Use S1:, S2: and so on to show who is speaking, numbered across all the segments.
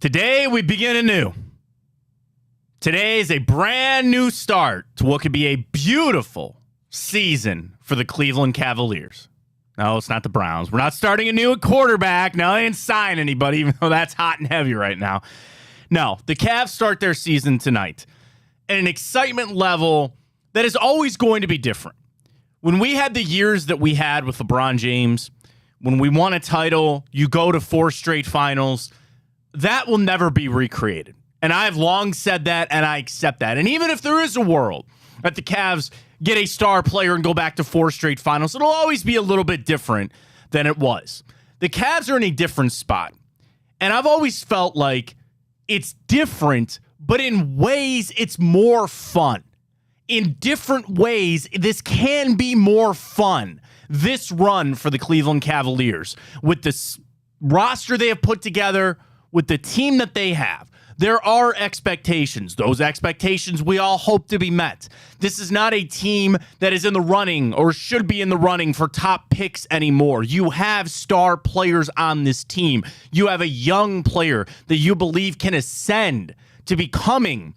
S1: Today, we begin anew. Today is a brand new start to what could be a beautiful season for the Cleveland Cavaliers. No, it's not the Browns. We're not starting anew at quarterback. No, they didn't sign anybody, even though that's hot and heavy right now. No, the Cavs start their season tonight at an excitement level that is always going to be different. When we had the years that we had with LeBron James, when we won a title, you go to 4 straight finals, that will never be recreated. And I've long said that, and I accept that. And even if there is a world that the Cavs get a star player and go back to 4 straight finals, it'll always be a little bit different than it was. The Cavs are in a different spot. And I've always felt like it's different, but in ways it's more fun. In different ways, this can be more fun. This run for the Cleveland Cavaliers with this roster they have put together, with the team that they have. There are expectations. Those expectations we all hope to be met. This is not a team that is in the running or should be in the running for top picks anymore. You have star players on this team. You have a young player that you believe can ascend to becoming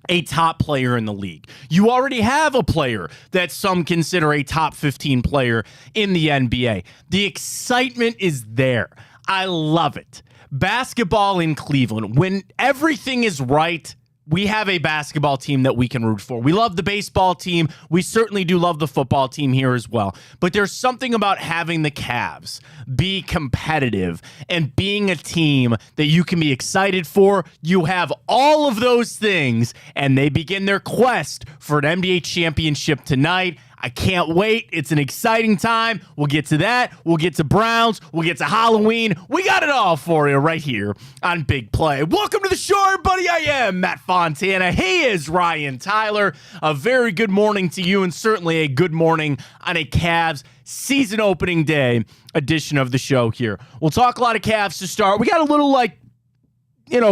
S1: a top player in the league. You already have a player that some consider a top 15 player in the NBA. The excitement is there. I love it. Basketball in Cleveland, when everything is right, we have a basketball team that we can root for. We love the baseball team. We certainly do love the football team here as well. But there's something about having the Cavs be competitive and being a team that you can be excited for. You have all of those things, and they begin their quest for an NBA championship tonight. I can't wait. It's an exciting time. We'll get to that. We'll get to Browns. We'll get to Halloween. We got it all for you right here on Big Play. Welcome to the show, everybody. I am Matt Fontana. He is Ryan Tyler. A very good morning to you, and certainly a good morning on a Cavs season opening day edition of the show here. We'll talk a lot of Cavs to start. We got a little,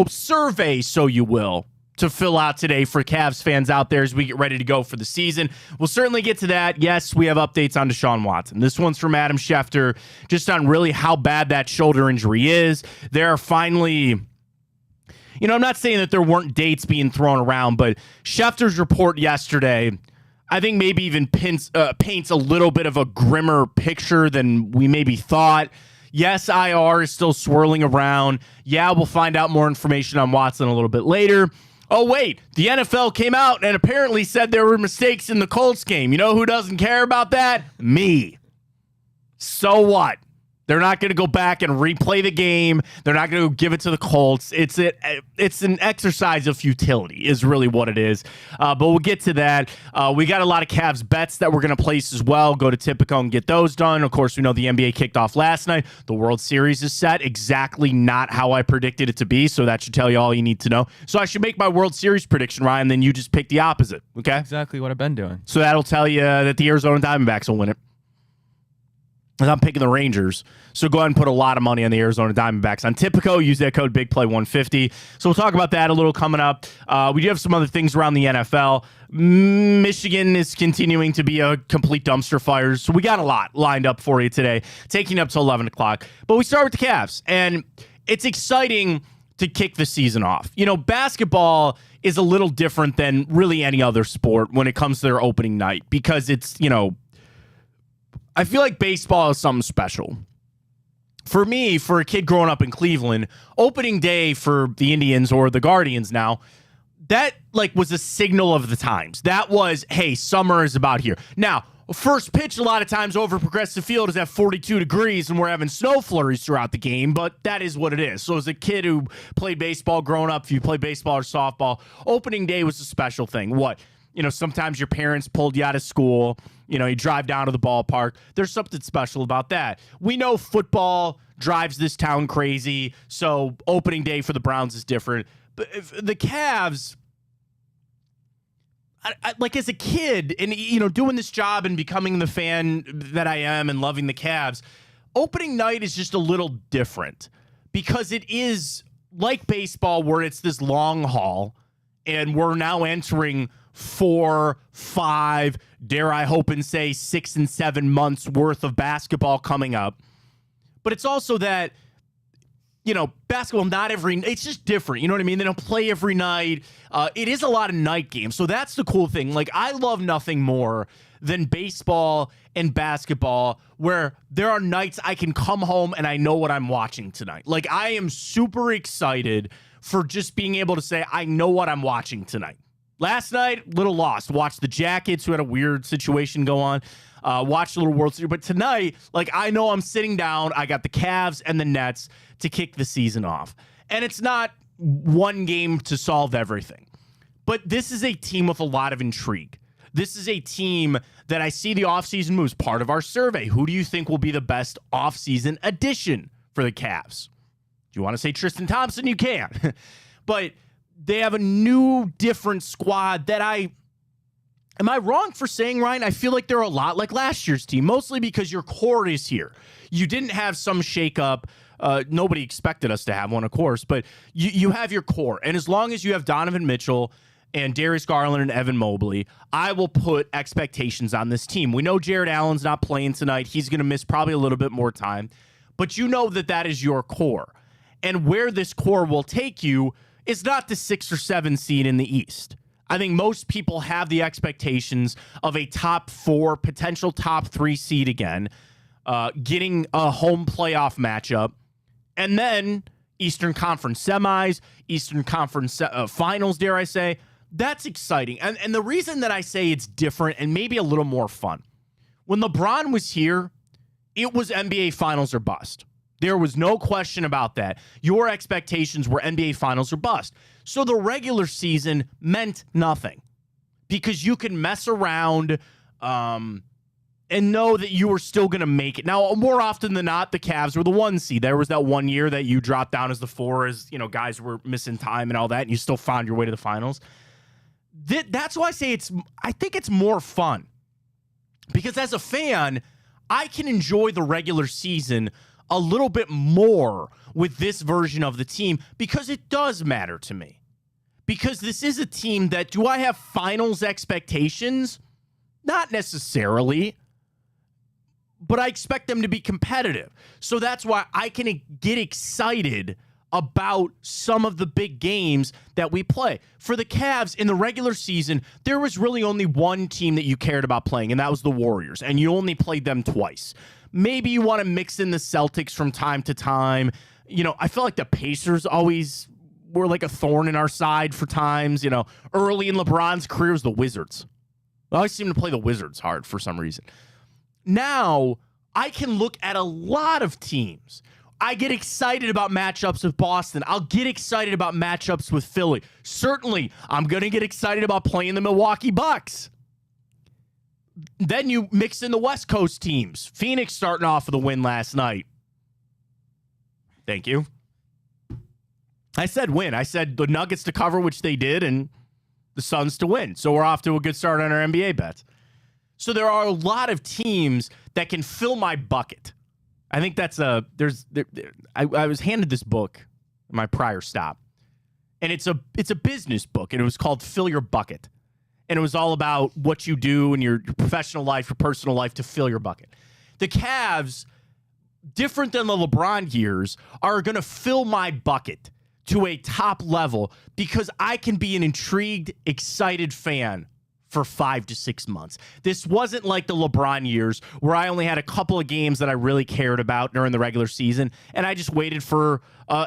S1: survey, so you will, to fill out today for Cavs fans out there as we get ready to go for the season. We'll certainly get to that. Yes, we have updates on Deshaun Watson. This one's from Adam Schefter, just on really how bad that shoulder injury is. There are finally, I'm not saying that there weren't dates being thrown around, but Schefter's report yesterday, I think maybe even paints a little bit of a grimmer picture than we maybe thought. Yes, IR is still swirling around. Yeah, we'll find out more information on Watson a little bit later. Oh, wait, the NFL came out and apparently said there were mistakes in the Colts game. You know who doesn't care about that? Me. So what? They're not going to go back and replay the game. They're not going to give it to the Colts. It's an exercise of futility is really what it is. But we'll get to that. We got a lot of Cavs bets that we're going to place as well. Go to Tipico and get those done. Of course, we know the NBA kicked off last night. The World Series is set. Exactly not how I predicted it to be. So that should tell you all you need to know. So I should make my World Series prediction, Ryan, then you just pick the opposite. Okay?
S2: Exactly what I've been doing.
S1: So that'll tell you that the Arizona Diamondbacks will win it. And I'm picking the Rangers. So go ahead and put a lot of money on the Arizona Diamondbacks. On Tipico, use that code BIGPLAY150. So we'll talk about that a little coming up. We do have some other things around the NFL. Michigan is continuing to be a complete dumpster fire. So we got a lot lined up for you today, taking up to 11 o'clock. But we start with the Cavs. And it's exciting to kick the season off. Basketball is a little different than really any other sport when it comes to their opening night. Because it's, I feel like baseball is something special. For me, for a kid growing up in Cleveland, opening day for the Indians or the Guardians now, that was a signal of the times. That was, hey, summer is about here. Now, first pitch a lot of times over Progressive Field is at 42 degrees and we're having snow flurries throughout the game, but that is what it is. So as a kid who played baseball growing up, if you played baseball or softball, opening day was a special thing. What? Sometimes your parents pulled you out of school. You drive down to the ballpark. There's something special about that. We know football drives this town crazy, so opening day for the Browns is different. But if the Cavs, as a kid and, doing this job and becoming the fan that I am and loving the Cavs, opening night is just a little different because it is like baseball where it's this long haul and we're now entering 4, 5, dare I hope and say 6 and 7 months worth of basketball coming up. But it's also that, basketball, it's just different. You know what I mean? They don't play every night. It is a lot of night games. So that's the cool thing. Like, I love nothing more than baseball and basketball where there are nights I can come home and I know what I'm watching tonight. Like, I am super excited for just being able to say, I know what I'm watching tonight. Last night, little lost. Watched the Jackets, who had a weird situation go on. Watched a little World Series. But tonight, like, I know I'm sitting down. I got the Cavs and the Nets to kick the season off. And it's not one game to solve everything. But this is a team with a lot of intrigue. This is a team that I see the offseason moves. Part of our survey. Who do you think will be the best offseason addition for the Cavs? Do you want to say Tristan Thompson? You can. But they have a new, different squad that am I wrong for saying, Ryan? I feel like they're a lot like last year's team, mostly because your core is here. You didn't have some shakeup. Nobody expected us to have one, of course, but you have your core. And as long as you have Donovan Mitchell and Darius Garland and Evan Mobley, I will put expectations on this team. We know Jared Allen's not playing tonight. He's going to miss probably a little bit more time, but you know that is your core. And where this core will take you is not the 6 or 7 seed in the East. I think most people have the expectations of a top 4, potential top 3 seed again, getting a home playoff matchup, and then Eastern Conference semis, Eastern Conference finals, dare I say. That's exciting. And the reason that I say it's different and maybe a little more fun, when LeBron was here, it was NBA Finals or bust. There was no question about that. Your expectations were NBA Finals or bust. So the regular season meant nothing because you can mess around and know that you were still going to make it. Now, more often than not, the Cavs were the 1 seed. There was that one year that you dropped down as the 4 as, guys were missing time and all that, and you still found your way to the finals. That's why I say I think it's more fun because as a fan, I can enjoy the regular season a little bit more with this version of the team because it does matter to me. Because this is a team that, do I have finals expectations? Not necessarily, but I expect them to be competitive. So that's why I can get excited about some of the big games that we play. For the Cavs, in the regular season, there was really only one team that you cared about playing, and that was the Warriors, and you only played them twice. Maybe you want to mix in the Celtics from time to time. I feel like the Pacers always were like a thorn in our side for times. Early in LeBron's career was the Wizards. I always seem to play the Wizards hard for some reason. Now, I can look at a lot of teams. I get excited about matchups with Boston. I'll get excited about matchups with Philly. Certainly, I'm going to get excited about playing the Milwaukee Bucks. Then you mix in the West Coast teams. Phoenix starting off with a win last night. Thank you. I said win. I said the Nuggets to cover, which they did, and the Suns to win. So we're off to a good start on our NBA bets. So there are a lot of teams that can fill my bucket. I think that's I was handed this book in my prior stop, and it's a business book, and it was called Fill Your Bucket. And it was all about what you do in your professional life, your personal life to fill your bucket. The Cavs, different than the LeBron years, are going to fill my bucket to a top level because I can be an intrigued, excited fan for 5 to 6 months. This wasn't like the LeBron years where I only had a couple of games that I really cared about during the regular season, and I just waited for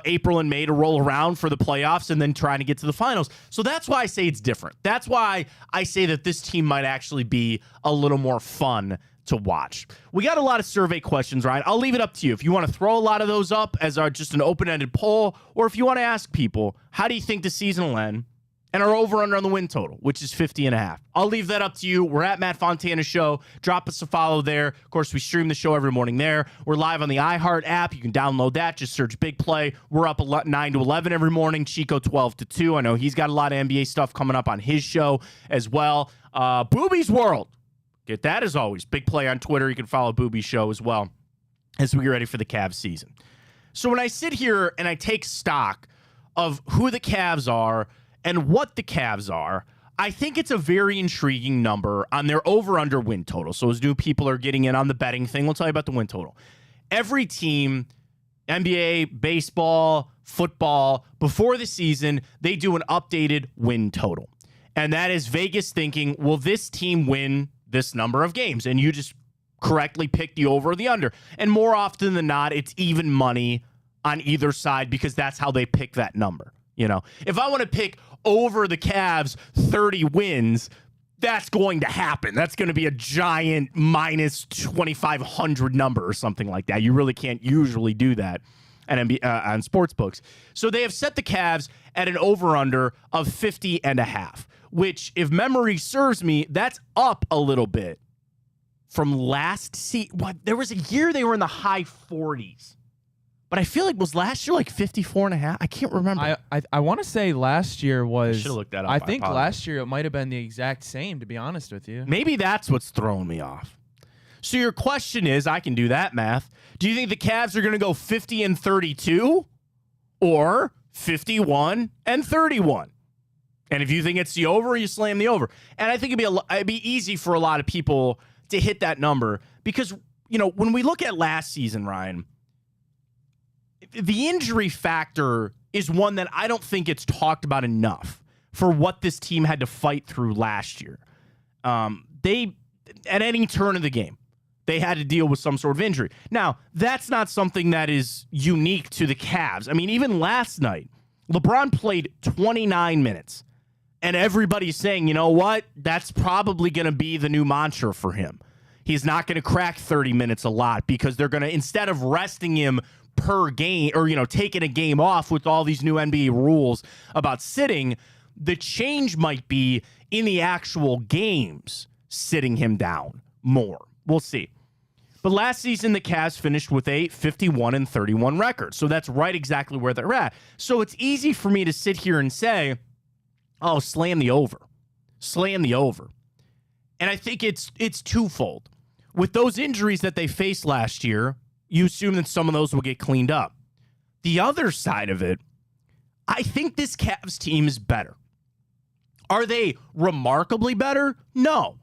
S1: April and May to roll around for the playoffs and then trying to get to the finals. So that's why I say it's different. That's why I say that this team might actually be a little more fun to watch. We got a lot of survey questions, Ryan. I'll leave it up to you. If you want to throw a lot of those up as just an open-ended poll, or if you want to ask people, how do you think the season will end? And our over-under on the win total, which is 50.5. I'll leave that up to you. We're at Matt Fontana Show. Drop us a follow there. Of course, we stream the show every morning there. We're live on the iHeart app. You can download that. Just search Big Play. We're up 9 to 11 every morning. Chico 12 to 2. I know he's got a lot of NBA stuff coming up on his show as well. Booby's World. Get that as always. Big Play on Twitter. You can follow Booby's show as well as we get ready for the Cavs season. So when I sit here and I take stock of who the Cavs are and what the Cavs are, I think it's a very intriguing number on their over-under win total. So as new people are getting in on the betting thing, we'll tell you about the win total. Every team NBA, baseball, football, before the season, they do an updated win total. And that is Vegas thinking, will this team win this number of games? And you just correctly pick the over or the under. And more often than not, it's even money on either side because that's how they pick that number. You know, if I want to pick over the Cavs 30 wins, that's going to happen. That's going to be a giant minus 2,500 number or something like that. You really can't usually do that on sports books. So they have set the Cavs at an over-under of 50.5, which, if memory serves me, that's up a little bit from last season. There was a year they were in the high 40s. But I feel like, was last year like 54.5? I can't remember.
S2: I want to say last year was.
S1: I should have looked that up.
S2: I think last year it might have been the exact same, to be honest with you.
S1: Maybe that's what's throwing me off. So your question is, I can do that math. Do you think the Cavs are going to go 50-32 or 51-31? And if you think it's the over, you slam the over. And I think it'd be easy for a lot of people to hit that number because, you know, when we look at last season, Ryan, the injury factor is one that I don't think it's talked about enough for what this team had to fight through last year. They, at any turn of the game, they had to deal with some sort of injury. Now, that's not something that is unique to the Cavs. I mean, even last night, LeBron played 29 minutes, and everybody's saying, you know what? That's probably going to be the new mantra for him. He's not going to crack 30 minutes a lot because they're going to, instead of resting him per game or, you know, taking a game off with all these new NBA rules about sitting, the change might be in the actual games sitting him down more. We'll see. But last season, the Cavs finished with a 51-31 record. So that's right exactly where they're at. So it's easy for me to sit here and say, oh, slam the over. Slam the over. And I think it's twofold. With those injuries that they faced last year, you assume that some of those will get cleaned up. The other side of it, I think this Cavs team is better. Are they remarkably better? No.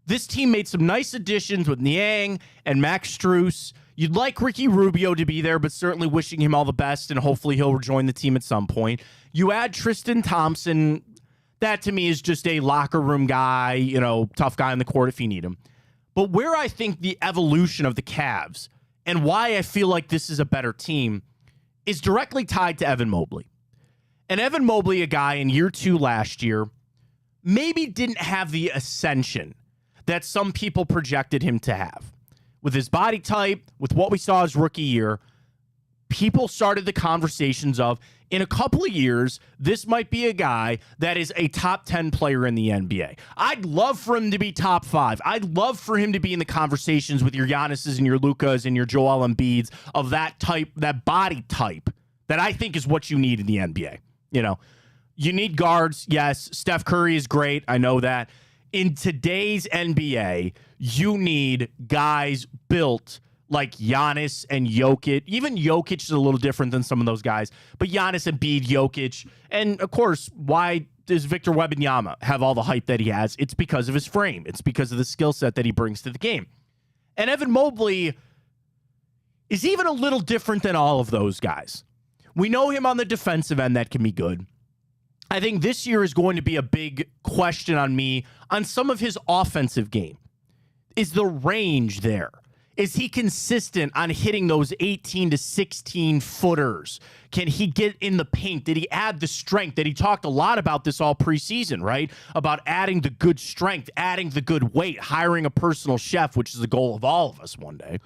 S1: This team made some nice additions with Niang and Max Strus. You'd like Ricky Rubio to be there, but certainly wishing him all the best, and hopefully he'll rejoin the team at some point. You add Tristan Thompson. That, to me, is just a locker room guy, you know, tough guy on the court if you need him. But where I think the evolution of the Cavs and why I feel like this is a better team is directly tied to Evan Mobley. And Evan Mobley, a guy in year 2 last year, maybe didn't have the ascension that some people projected him to have. With his body type, with what we saw his rookie year, people started the conversations of, in a couple of years, this might be a guy that is a top 10 player in the NBA. I'd love for him to be top 5. I'd love for him to be in the conversations with your Giannis's and your Lukas and your Joel Embiids of that type, that body type that I think is what you need in the NBA. You know, you need guards. Yes, Steph Curry is great. I know that. In today's NBA, you need guys built like Giannis and Jokic. Even Jokic is a little different than some of those guys. But Giannis, Embiid, Jokic. And, of course, why does Victor Wembanyama have all the hype that he has? It's because of his frame. It's because of the skill set that he brings to the game. And Evan Mobley is even a little different than all of those guys. We know him on the defensive end that can be good. I think this year is going to be a big question on me on some of his offensive game. Is the range there? Is he consistent on hitting those 18 to 16 footers? Can he get in the paint? Did he add the strength? That he talked a lot about this all preseason, right? About adding the good strength, adding the good weight, hiring a personal chef, which is the goal of all of us one day.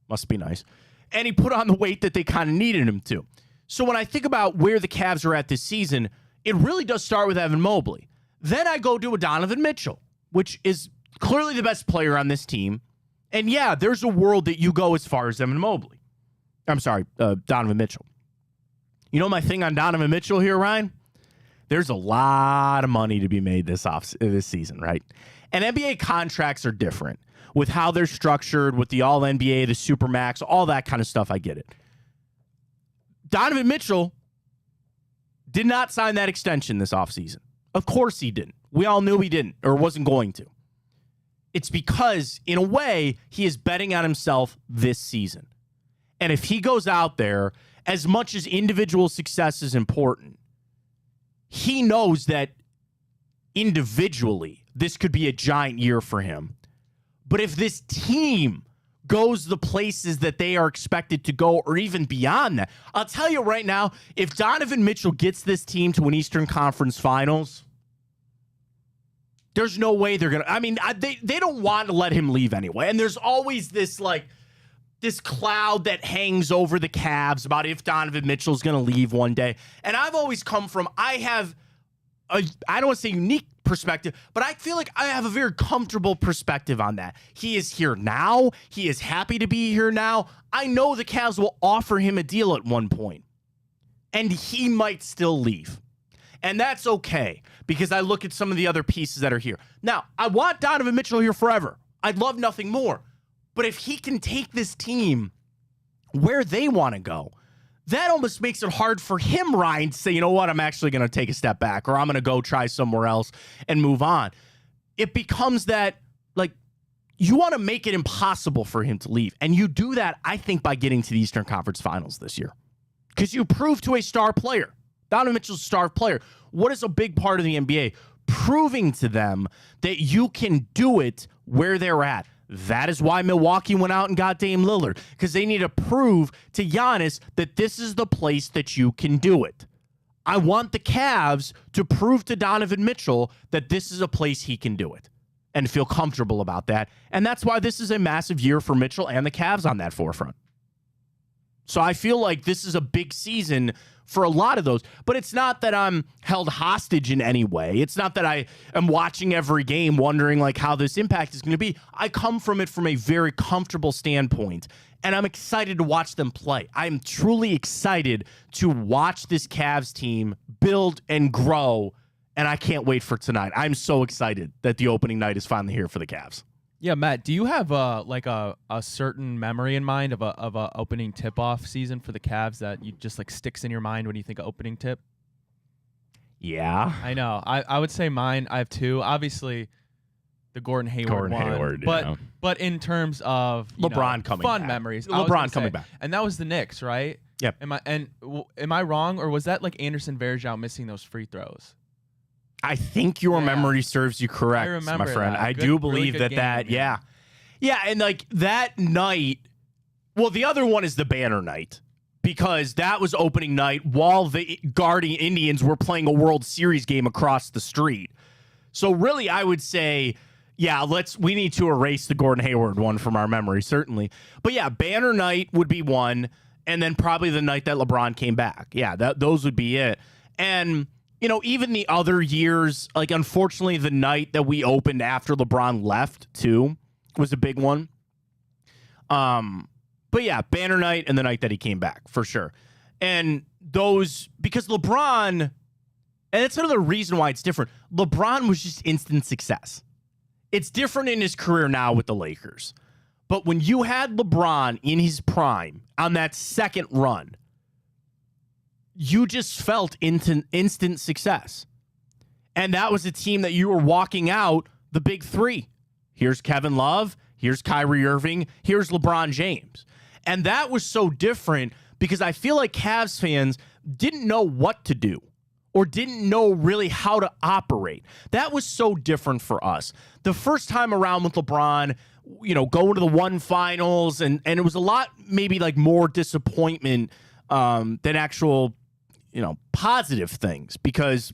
S1: Must be nice. And he put on the weight that they kind of needed him to. So when I think about where the Cavs are at this season, it really does start with Evan Mobley. Then I go to a Donovan Mitchell, which is clearly the best player on this team. And yeah, there's a world that you go as far as Evan Mobley. I'm sorry, Donovan Mitchell. You know my thing on Donovan Mitchell here, Ryan? There's a lot of money to be made this season, right? And NBA contracts are different with how they're structured, with the All-NBA, the Supermax, all that kind of stuff. I get it. Donovan Mitchell did not sign that extension this offseason. Of course he didn't. We all knew he didn't or wasn't going to. It's because, in a way, he is betting on himself this season. And if he goes out there, as much as individual success is important, he knows that individually, this could be a giant year for him. But if this team goes the places that they are expected to go or even beyond that, I'll tell you right now, if Donovan Mitchell gets this team to an Eastern Conference Finals, there's no way they're going to. I mean, they don't want to let him leave anyway. And there's always this cloud that hangs over the Cavs about if Donovan Mitchell's going to leave one day. And I've always come from, I don't want to say unique perspective, but I feel like I have a very comfortable perspective on that. He is here now. He is happy to be here now. I know the Cavs will offer him a deal at one point, and he might still leave. And that's okay, because I look at some of the other pieces that are here. Now, I want Donovan Mitchell here forever. I'd love nothing more. But if he can take this team where they want to go, that almost makes it hard for him, Ryan, to say, you know what, I'm actually going to take a step back, or I'm going to go try somewhere else and move on. It becomes that, you want to make it impossible for him to leave. And you do that, I think, by getting to the Eastern Conference Finals this year. Because you prove to a star player, Donovan Mitchell's a star player. What is a big part of the NBA? Proving to them that you can do it where they're at. That is why Milwaukee went out and got Dame Lillard, because they need to prove to Giannis that this is the place that you can do it. I want the Cavs to prove to Donovan Mitchell that this is a place he can do it and feel comfortable about that. And that's why this is a massive year for Mitchell and the Cavs on that forefront. So I feel like this is a big season for a lot of those, but it's not that I'm held hostage in any way. It's not that I am watching every game wondering how this impact is going to be. I come from it from a very comfortable standpoint, and I'm excited to watch them play. I'm truly excited to watch this Cavs team build and grow, and I can't wait for tonight. I'm so excited that the opening night is finally here for the Cavs.
S2: Yeah, Matt, do you have a certain memory in mind of a opening tip-off season for the Cavs that you just sticks in your mind when you think of opening tip?
S1: Yeah.
S2: I know. I would say mine, I have two. Obviously, the Gordon Hayward one. But in terms of
S1: LeBron coming
S2: fun
S1: back.
S2: memories.
S1: LeBron coming back.
S2: And that was the Knicks, right?
S1: Yep.
S2: Am I wrong, or was that Anderson Varejao missing those free throws?
S1: I think your memory serves you correct, my friend. I do believe really that. Yeah. And that night, well, the other one is the banner night, because that was opening night while the Guardian Indians were playing a World Series game across the street. So really, I would say, we need to erase the Gordon Hayward one from our memory, certainly. But yeah, banner night would be one, and then probably the night that LeBron came back. Yeah, those would be it. And even the other years, unfortunately, the night that we opened after LeBron left, too, was a big one. But yeah, banner night and the night that he came back, for sure. And those, because LeBron, and that's another reason why it's different, LeBron was just instant success. It's different in his career now with the Lakers. But when you had LeBron in his prime on that second run, you just felt instant success. And that was a team that you were walking out the big three. Here's Kevin Love. Here's Kyrie Irving. Here's LeBron James. And that was so different because I feel like Cavs fans didn't know what to do or didn't know really how to operate. That was so different for us. The first time around with LeBron, going to the one finals, and it was a lot maybe more disappointment than actual positive things, because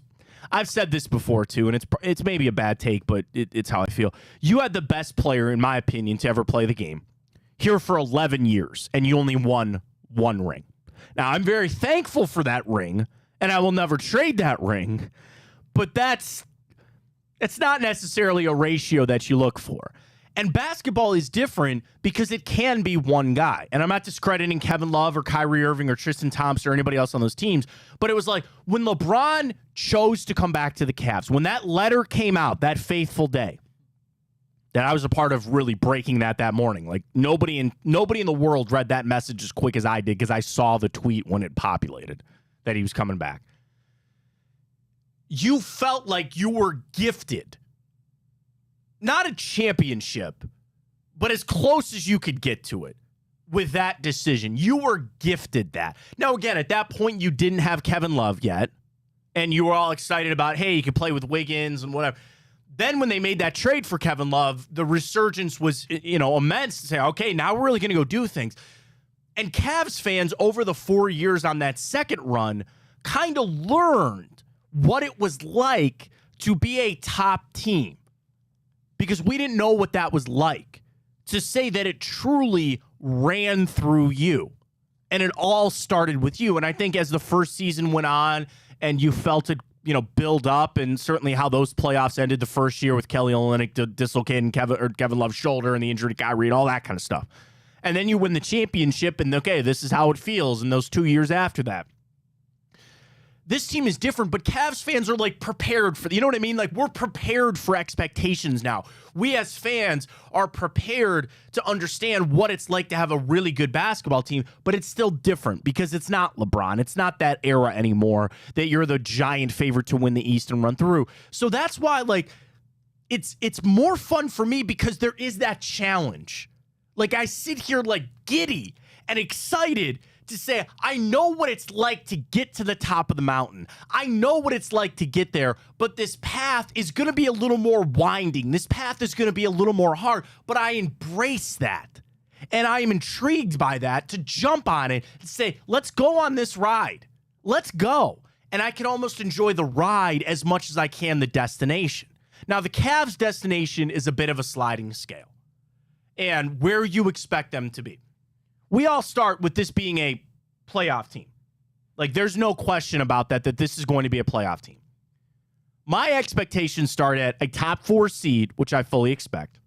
S1: I've said this before too, and it's maybe a bad take, but it's how I feel. You had the best player, in my opinion, to ever play the game here for 11 years, and you only won one ring. Now, I'm very thankful for that ring, and I will never trade that ring, but it's not necessarily a ratio that you look for. And basketball is different because it can be one guy. And I'm not discrediting Kevin Love or Kyrie Irving or Tristan Thompson or anybody else on those teams. But it was when LeBron chose to come back to the Cavs, when that letter came out that faithful day, that I was a part of really breaking that morning. Nobody in the world read that message as quick as I did, because I saw the tweet when it populated that he was coming back. You felt like you were gifted. Not a championship, but as close as you could get to it. with that decision. You were gifted that. Now, again, at that point, you didn't have Kevin Love yet, and you were all excited about, hey, you can play with Wiggins and whatever. Then when they made that trade for Kevin Love, the resurgence was, immense to say, okay, now we're really going to go do things. And Cavs fans over the 4 years on that second run kind of learned what it was like to be a top team, because we didn't know what that was like, to say that it truly ran through you and it all started with you. And I think as the first season went on and you felt it, build up, and certainly how those playoffs ended the first year with Kelly Olynyk dislocating Kevin Love's shoulder and the injury to Kyrie and all that kind of stuff. And then you win the championship and, okay, this is how it feels in those 2 years after that. This team is different, but Cavs fans are prepared for, you know what I mean? We're prepared for expectations now. We as fans are prepared to understand what it's like to have a really good basketball team, but it's still different because it's not LeBron. It's not that era anymore that you're the giant favorite to win the East and run through. So that's why it's more fun for me because there is that challenge. I sit here giddy and excited to say, I know what it's like to get to the top of the mountain. I know what it's like to get there, but this path is going to be a little more winding. This path is going to be a little more hard, but I embrace that. And I am intrigued by that to jump on it and say, let's go on this ride. Let's go. And I can almost enjoy the ride as much as I can the destination. Now, the Cavs' destination is a bit of a sliding scale and where you expect them to be. We all start with this being a playoff team. There's no question about that this is going to be a playoff team. My expectations start at a top 4 seed, which I fully expect.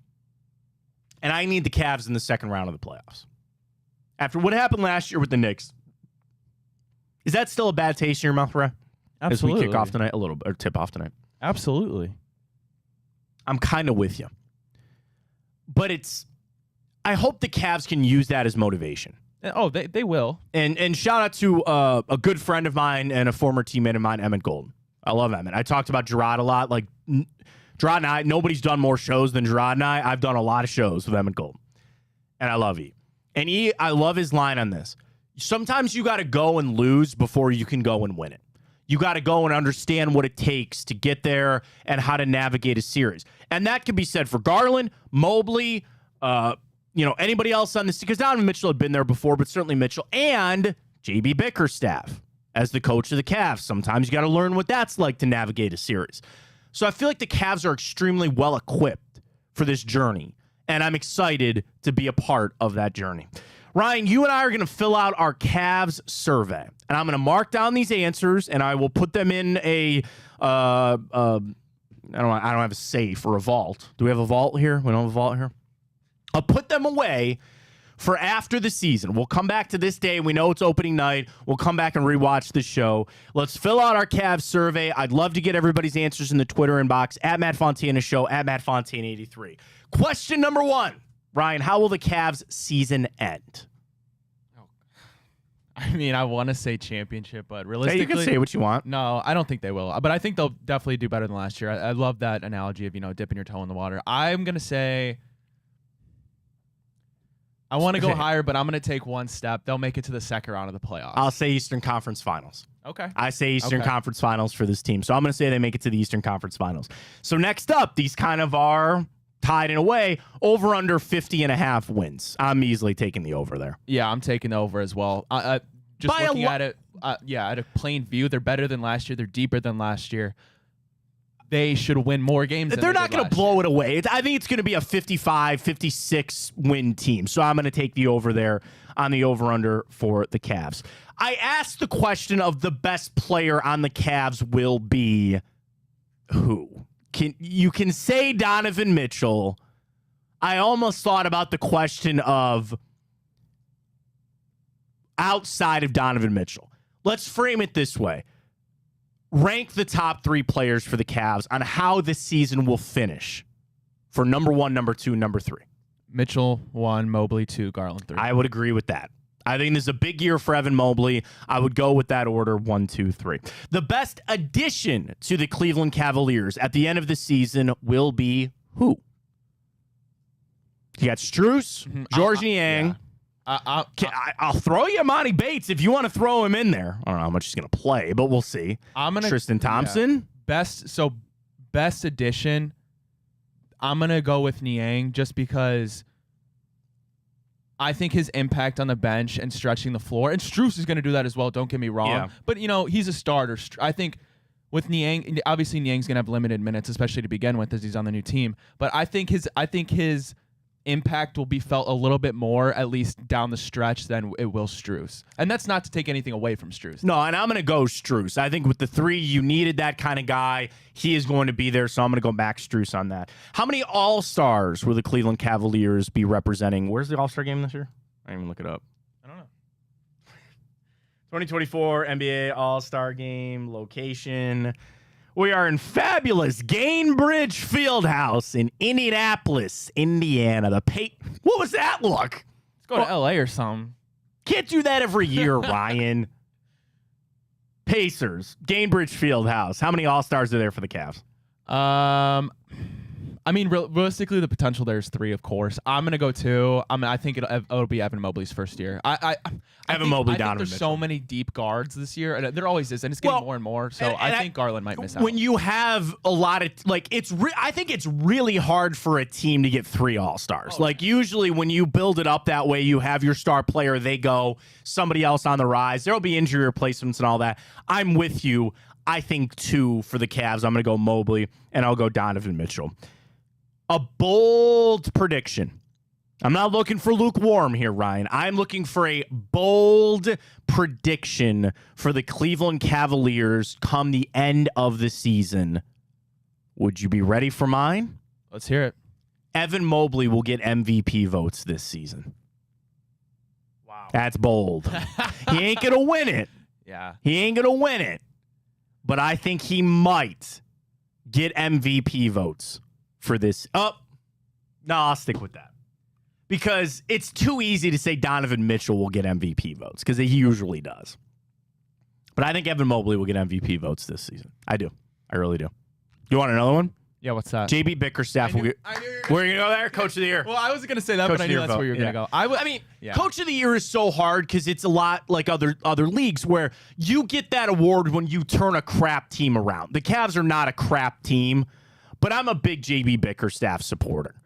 S1: And I need the Cavs in the second round of the playoffs. After what happened last year with the Knicks, is that still a bad taste in your mouth, Ray?
S2: Absolutely.
S1: As we kick off tonight, or tip off tonight.
S2: Absolutely.
S1: I'm kind of with you. But I hope the Cavs can use that as motivation.
S2: Oh, they will.
S1: And shout out to a good friend of mine and a former teammate of mine, Emmett Golden. I love Emmett. I talked about Gerard a lot. Gerard and I, nobody's done more shows than Gerard and I. I've done a lot of shows with Emmett Golden. And I love E. And I love his line on this. Sometimes you got to go and lose before you can go and win it. You got to go and understand what it takes to get there and how to navigate a series. And that can be said for Garland, Mobley, anybody else on this, because Donovan Mitchell had been there before, but certainly Mitchell and JB Bickerstaff as the coach of the Cavs. Sometimes you got to learn what that's like to navigate a series. So I feel like the Cavs are extremely well equipped for this journey, and I'm excited to be a part of that journey. Ryan, you and I are going to fill out our Cavs survey, and I'm going to mark down these answers, and I will put them in a I don't have a safe or a vault. Do we have a vault here? We don't have a vault here. I'll put them away for after the season. We'll come back to this day. We know it's opening night. We'll come back and rewatch the show. Let's fill out our Cavs survey. I'd love to get everybody's answers in the Twitter inbox, at Matt Fontana Show, at Matt Fontana 83. Question number 1. Ryan, how will the Cavs season end?
S2: I mean, I want to say championship, but realistically,
S1: you can say what you want.
S2: No, I don't think they will. But I think they'll definitely do better than last year. I love that analogy of, dipping your toe in the water. I'm going to say I want to go higher, but I'm going to take one step. They'll make it to the second round of the playoffs.
S1: I'll say Eastern Conference Finals.
S2: Okay.
S1: I say Eastern Conference Finals for this team. So I'm going to say they make it to the Eastern Conference Finals. So next up, these kind of are tied in a way, over under 50.5 wins. I'm easily taking the over there.
S2: Yeah, I'm taking the over as well. Just by looking at it, at a plain view, they're better than last year. They're deeper than last year. They should win more games.
S1: They're not going to blow it away. I think it's going to be a 55, 56 win team. So I'm going to take the over there on the over-under for the Cavs. I asked the question of the best player on the Cavs will be who? You can say Donovan Mitchell. I almost thought about the question of outside of Donovan Mitchell. Let's frame it this way. Rank the top 3 players for the Cavs on how this season will finish for number 1, number 2, number 3.
S2: Mitchell 1, Mobley 2, Garland 3.
S1: I would agree with that. I think this is a big year for Evan Mobley. I would go with that order 1, 2, 3. The best addition to the Cleveland Cavaliers at the end of the season will be who? You got Strus, George Niang. I'll throw you Amani Bates if you want to throw him in there. I don't know how much he's going to play, but we'll see. Tristan Thompson.
S2: Yeah. Best addition. I'm going to go with Niang just because I think his impact on the bench and stretching the floor, and Strus is going to do that as well, don't get me wrong.
S1: Yeah.
S2: But, he's a starter. I think with Niang, obviously Niang's going to have limited minutes, especially to begin with as he's on the new team. But I think his impact will be felt a little bit more, at least down the stretch, than it will Strus. And that's not to take anything away from Strus.
S1: No, and I'm going to go Strus. I think with the 3, you needed that kind of guy. He is going to be there, so I'm going to go Max Strus on that. How many All-Stars will the Cleveland Cavaliers be representing? Where's the All-Star game this year? I didn't even look it up.
S2: I don't know.
S1: 2024 NBA All-Star Game location. We are in fabulous Gainbridge Fieldhouse in Indianapolis, Indiana. What was that look?
S2: Let's go to LA or something.
S1: Can't do that every year, Ryan. Pacers, Gainbridge Fieldhouse. How many All-Stars are there for the Cavs?
S2: Realistically, the potential there is 3, of course. I'm going to go 2. I think it'll be Evan Mobley's first year.
S1: Evan Mobley, Donovan
S2: there's
S1: Mitchell.
S2: so many deep guards this year, and there always is, and it's getting more and more. So I think Garland might miss out.
S1: When you have a lot of I think it's really hard for a team to get 3 All-Stars. Usually when you build it up that way, you have your star player, they go, somebody else on the rise. There'll be injury replacements and all that. I'm with you. I think 2 for the Cavs. I'm going to go Mobley, and I'll go Donovan Mitchell. A bold prediction. I'm not looking for lukewarm here, Ryan. I'm looking for a bold prediction for the Cleveland Cavaliers come the end of the season. Would you be ready for mine?
S2: Let's hear it.
S1: Evan Mobley will get MVP votes this season.
S2: Wow.
S1: That's bold. He ain't going to win it.
S2: Yeah.
S1: He ain't going to win it. But I think he might get MVP votes for this. No, I'll stick with that. Because it's too easy to say Donovan Mitchell will get MVP votes, because he usually does. But I think Evan Mobley will get MVP votes this season. I do. I really do. You want another one?
S2: Yeah, what's that?
S1: JB Bickerstaff will get. Where are you going to go there? Coach of the Year.
S2: Well, I was going to say that,
S1: Coach
S2: but I knew that's where you were going to go. I mean,
S1: Coach of the Year is so hard because it's a lot like other leagues where you get that award when you turn a crap team around. The Cavs are not a crap team, but I'm a big JB Bickerstaff supporter.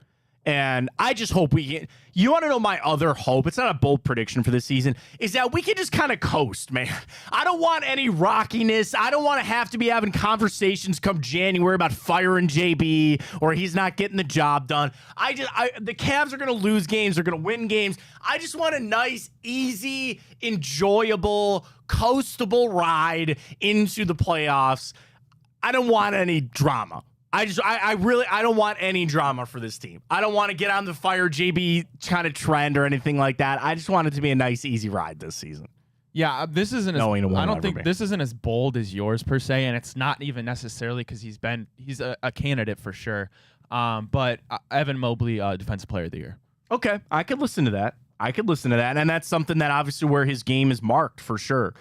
S1: And I just hope we get. You want to know my other hope? It's not a bold prediction for this season. Is that we can just kind of coast, man. I don't want any rockiness. I don't want to have to be having conversations come January about firing JB or he's not getting the job done. The Cavs are going to lose games. They're going to win games. I just want a nice, easy, enjoyable, coastable ride into the playoffs. I don't want any drama. I don't want any drama for this team. I don't want to get on the fire JB kind of trend or anything like that. I just want it to be a nice, easy ride this season.
S2: Yeah, this isn't. I don't think this isn't as bold as yours per se, and it's not even necessarily because he's a candidate for sure. But Evan Mobley, Defensive Player of the Year.
S1: Okay, I could listen to that. And that's something that obviously where his game is marked for sure.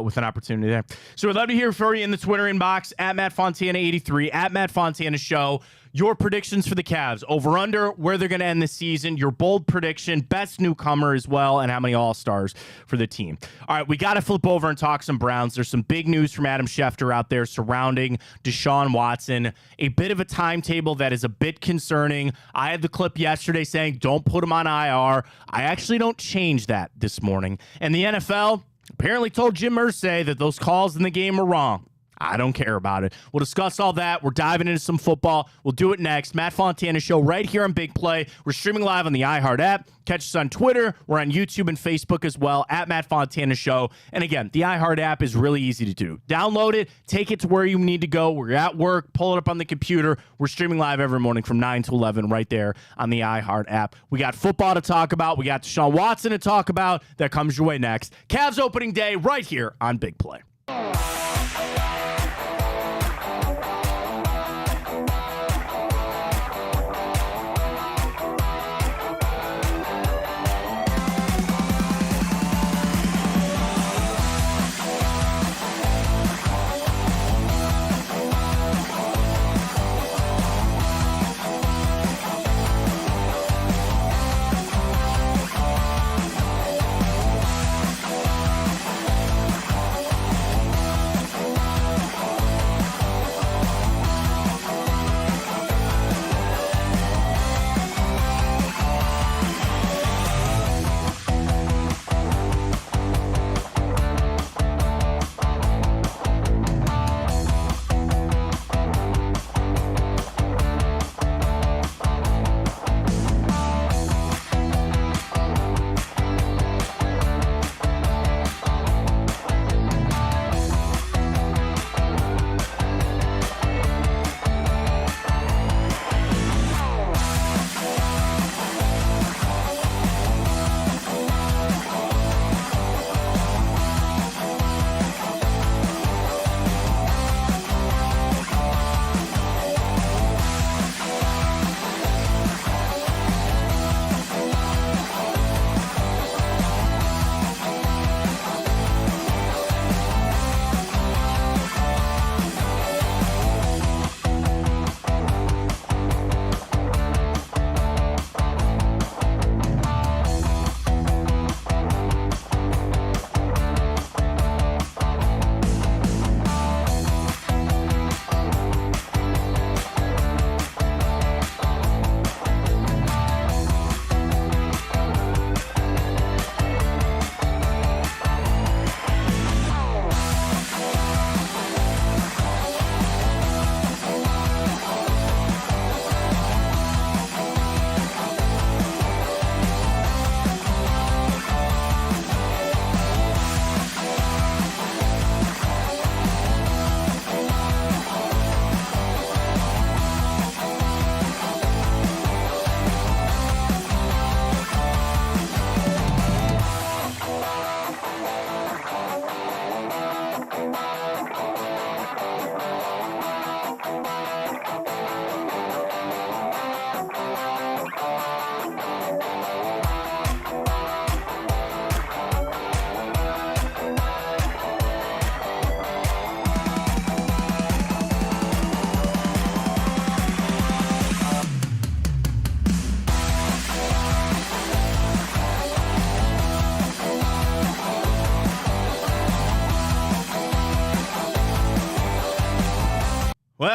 S1: With an opportunity there. So we'd love to hear from you in the Twitter inbox at Matt Fontana 83 at Matt Fontana Show. Your predictions for the Cavs, over under, where they're going to end the season, your bold prediction, best newcomer as well, and how many All-Stars for the team. All right, we got to flip over and talk some Browns. There's some big news from Adam Schefter out there surrounding Deshaun Watson. A bit of a timetable that is a bit concerning. I had the clip yesterday saying don't put him on IR. I actually don't change that this morning. And the NFL apparently told Jim Irsay that those calls in the game were wrong. I don't care about it. We'll discuss all that. We're diving into some football. We'll do it next. Matt Fontana Show right here on Big Play. We're streaming live on the iHeart app. Catch us on Twitter. We're on YouTube and Facebook as well, at Matt Fontana Show. And again, the iHeart app is really easy to do. Download it. Take it to where you need to go. We're at work. Pull it up on the computer. We're streaming live every morning from 9 to 11 right there on the iHeart app. We got football to talk about. We got Deshaun Watson to talk about. That comes your way next. Cavs opening day right here on Big Play.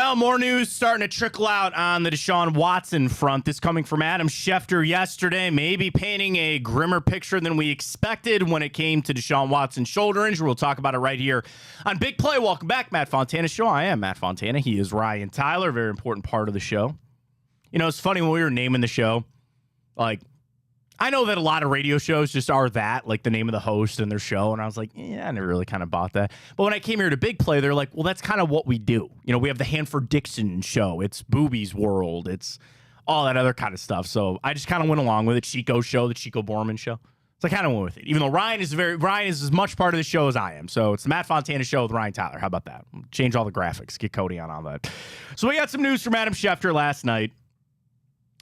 S1: Well, more news starting to trickle out on the Deshaun Watson front. This coming from Adam Schefter yesterday, maybe painting a grimmer picture than we expected when it came to Deshaun Watson's shoulder injury. We'll talk about it right here on Big Play. Welcome back, Matt Fontana Show. I am Matt Fontana. He is Ryan Tyler, very important part of the show. You know, it's funny when we were naming the show, like, I know that a lot of radio shows just are that, like the name of the host and their show. And I was like, yeah, I never really kind of bought that. But when I came here to Big Play, they're like, well, that's kind of what we do. You know, we have the Hanford Dixon show. It's Booby's World. It's all that other kind of stuff. So I just kind of went along with it. Chico show, the Chico Borman show. So I kind of went with it. Even though Ryan is as much part of the show as I am. So it's the Matt Fontana Show with Ryan Tyler. How about that? Change all the graphics. Get Cody on all that. So we got some news from Adam Schefter last night.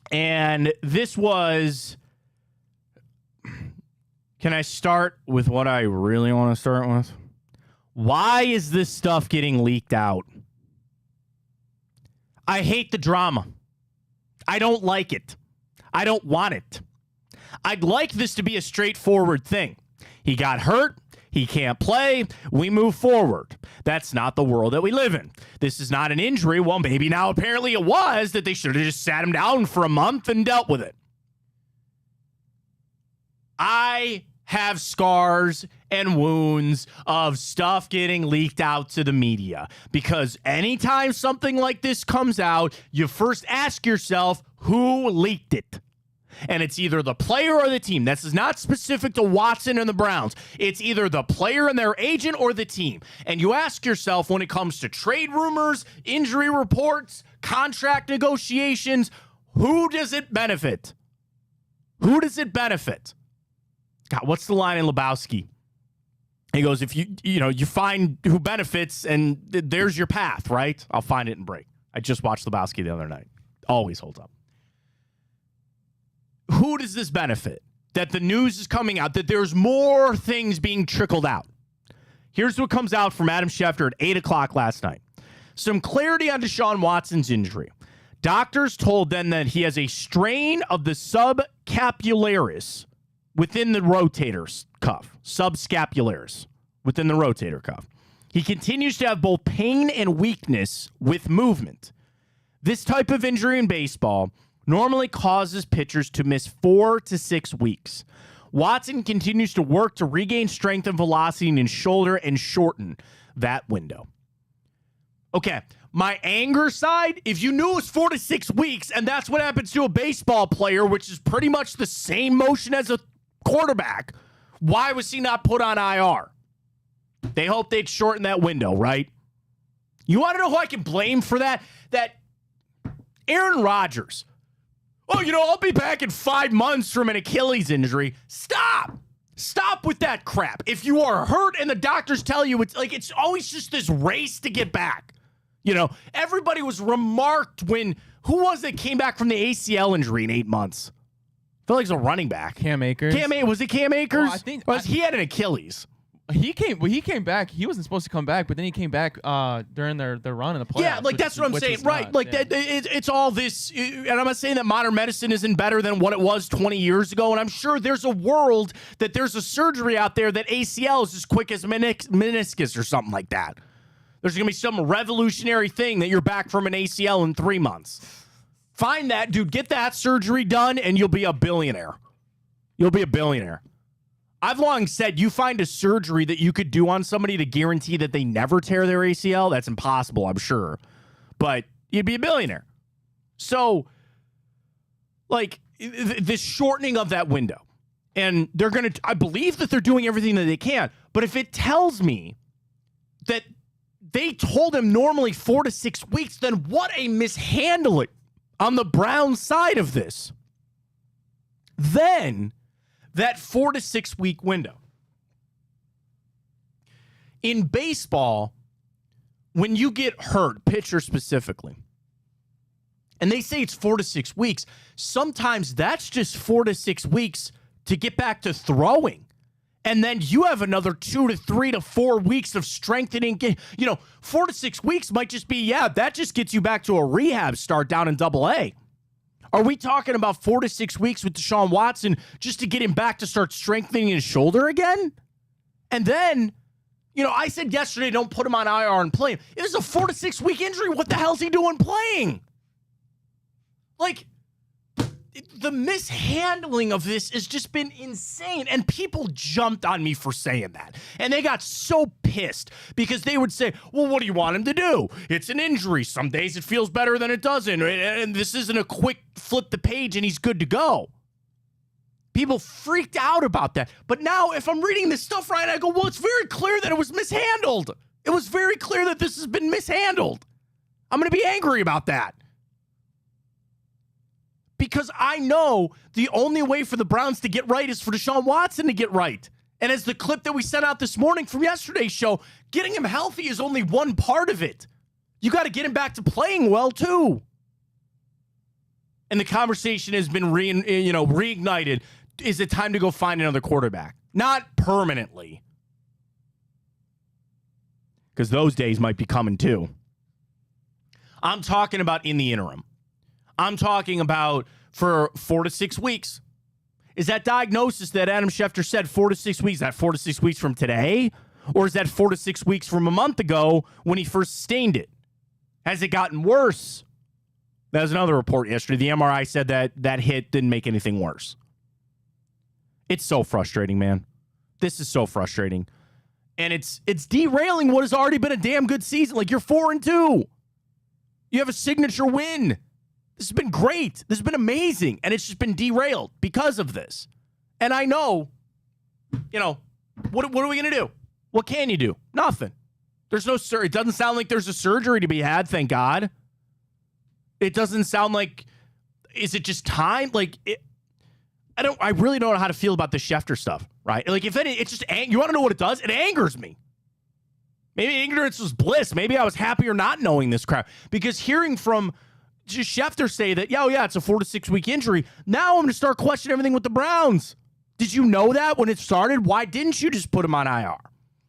S1: And this was... Can I start with what I really want to start with? Why is this stuff getting leaked out? I hate the drama. I don't like it. I don't want it. I'd like this to be a straightforward thing. He got hurt. He can't play. We move forward. That's not the world that we live in. This is not an injury. Well, maybe now apparently it was that they should have just sat him down for a month and dealt with it. I have scars and wounds of stuff getting leaked out to the media because anytime something like this comes out, you first ask yourself who leaked it. And it's either the player or the team. This is not specific to Watson and the Browns. It's either the player and their agent or the team. And you ask yourself when it comes to trade rumors, injury reports, contract negotiations, who does it benefit? Who does it benefit? God, what's the line in Lebowski? He goes, if you find who benefits and there's your path, right? I'll find it and break. I just watched Lebowski the other night. Always holds up. Who does this benefit? That the news is coming out, that there's more things being trickled out. Here's what comes out from Adam Schefter at 8 o'clock last night. Some clarity on Deshaun Watson's injury. Doctors told them that he has a strain of the subscapularis within the rotator cuff, subscapularis, within the rotator cuff. He continues to have both pain and weakness with movement. This type of injury in baseball normally causes pitchers to miss 4 to 6 weeks. Watson continues to work to regain strength and velocity in his shoulder and shorten that window. Okay, my anger side, if you knew it was 4 to 6 weeks, and that's what happens to a baseball player, which is pretty much the same motion as a quarterback, why was he not put on IR? They hoped they'd shorten that window, right? You want to know who I can blame for that? That Aaron Rodgers. Oh, I'll be back in 5 months from an Achilles injury. Stop. Stop with that crap. If you are hurt and the doctors tell you it's always just this race to get back. Everybody was remarked when, who was it came back from the ACL injury in 8 months? I feel like it's a running back.
S2: Cam Akers.
S1: Was it Cam Akers?
S2: Well, I think
S1: he had an Achilles.
S2: He came back. He wasn't supposed to come back, but then he came back during their run in the playoffs.
S1: Yeah, that's what I'm saying. Right. It's all this. And I'm not saying that modern medicine isn't better than what it was 20 years ago. And I'm sure there's a world that there's a surgery out there that ACL is as quick as meniscus or something like that. There's going to be some revolutionary thing that you're back from an ACL in 3 months. Find that, dude. Get that surgery done, and you'll be a billionaire. You'll be a billionaire. I've long said you find a surgery that you could do on somebody to guarantee that they never tear their ACL. That's impossible, I'm sure. But you'd be a billionaire. So, this shortening of that window. And I believe that they're doing everything that they can. But if it tells me that they told him normally 4 to 6 weeks, then what a mishandling on the Browns side of this. Then that 4 to 6 week window. In baseball, when you get hurt, pitcher specifically, and they say it's 4 to 6 weeks, sometimes that's just 4 to 6 weeks to get back to throwing. And then you have another 2 to 3 to 4 weeks of strengthening. 4 to 6 weeks might just be, that just gets you back to a rehab start down in AA. Are we talking about 4 to 6 weeks with Deshaun Watson just to get him back to start strengthening his shoulder again? And then, I said yesterday, don't put him on IR and play him. It was a 4 to 6 week injury. What the hell's he doing playing? Like, the mishandling of this has just been insane. And people jumped on me for saying that. And they got so pissed because they would say, well, what do you want him to do? It's an injury. Some days it feels better than it doesn't. And this isn't a quick flip the page and he's good to go. People freaked out about that. But now if I'm reading this stuff right, I go, well, it's very clear that it was mishandled. It was very clear that this has been mishandled. I'm going to be angry about that. Because I know the only way for the Browns to get right is for Deshaun Watson to get right. And as the clip that we sent out this morning from yesterday's show, getting him healthy is only one part of it. You got to get him back to playing well, too. And the conversation has been reignited. Is it time to go find another quarterback? Not permanently. Because those days might be coming, too. I'm talking about in the interim. I'm talking about for 4 to 6 weeks. Is that diagnosis that Adam Schefter said 4 to 6 weeks? Is that 4 to 6 weeks from today? Or is that 4 to 6 weeks from a month ago when he first sustained it? Has it gotten worse? That was another report yesterday. The MRI said that hit didn't make anything worse. It's so frustrating, man. This is so frustrating. And it's derailing what has already been a damn good season. Like, you're 4-2. You have a signature win. This has been great. This has been amazing. And it's just been derailed because of this. And I know, what are we going to do? What can you do? Nothing. There's no surgery. It doesn't sound like there's a surgery to be had, thank God. It doesn't sound like, is it just time? Like, I really don't know how to feel about the Schefter stuff, right? Like, if it's just, you want to know what it does? It angers me. Maybe ignorance was bliss. Maybe I was happier not knowing this crap. Because hearing from just Schefter say that, it's a 4 to 6 week injury. Now I'm going to start questioning everything with the Browns. Did you know that when it started? Why didn't you just put him on IR?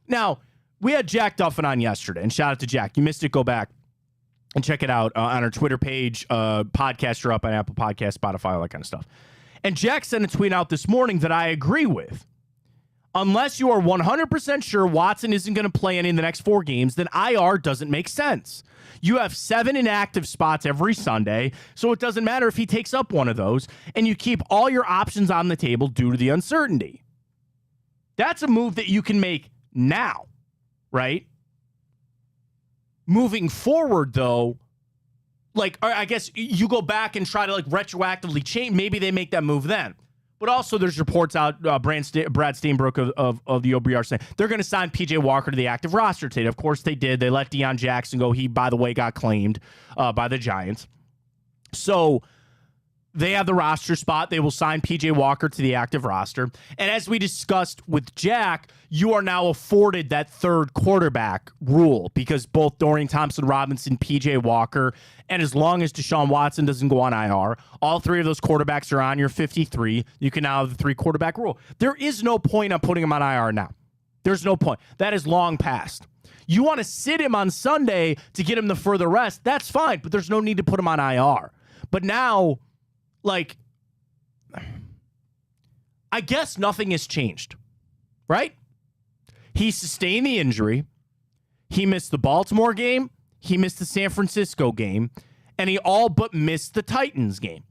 S1: Now, we had Jack Duffin on yesterday, and shout out to Jack. You missed it, go back and check it out on our Twitter page. Podcasts are up on Apple Podcasts, Spotify, all that kind of stuff. And Jack sent a tweet out this morning that I agree with. Unless you are 100% sure Watson isn't going to play any in the next 4 games, then IR doesn't make sense. You have 7 inactive spots every Sunday, so it doesn't matter if he takes up one of those, and you keep all your options on the table due to the uncertainty. That's a move that you can make now, right? Moving forward, though, I guess you go back and try to retroactively change. Maybe they make that move then. But also, there's reports out, Brad Steenbrook of the OBR saying they're going to sign P.J. Walker to the active roster today. Of course, they did. They let Deion Jackson go. He, by the way, got claimed by the Giants. So they have the roster spot. They will sign P.J. Walker to the active roster. And as we discussed with Jack, you are now afforded that third quarterback rule because both Dorian Thompson-Robinson, P.J. Walker, and as long as Deshaun Watson doesn't go on IR, all 3 of those quarterbacks are on your 53. You can now have the 3 quarterback rule. There is no point on putting him on IR now. There's no point. That is long past. You want to sit him on Sunday to get him the further rest, that's fine, but there's no need to put him on IR. But now, I guess nothing has changed, right? He sustained the injury. He missed the Baltimore game. He missed the San Francisco game. And he all but missed the Titans game.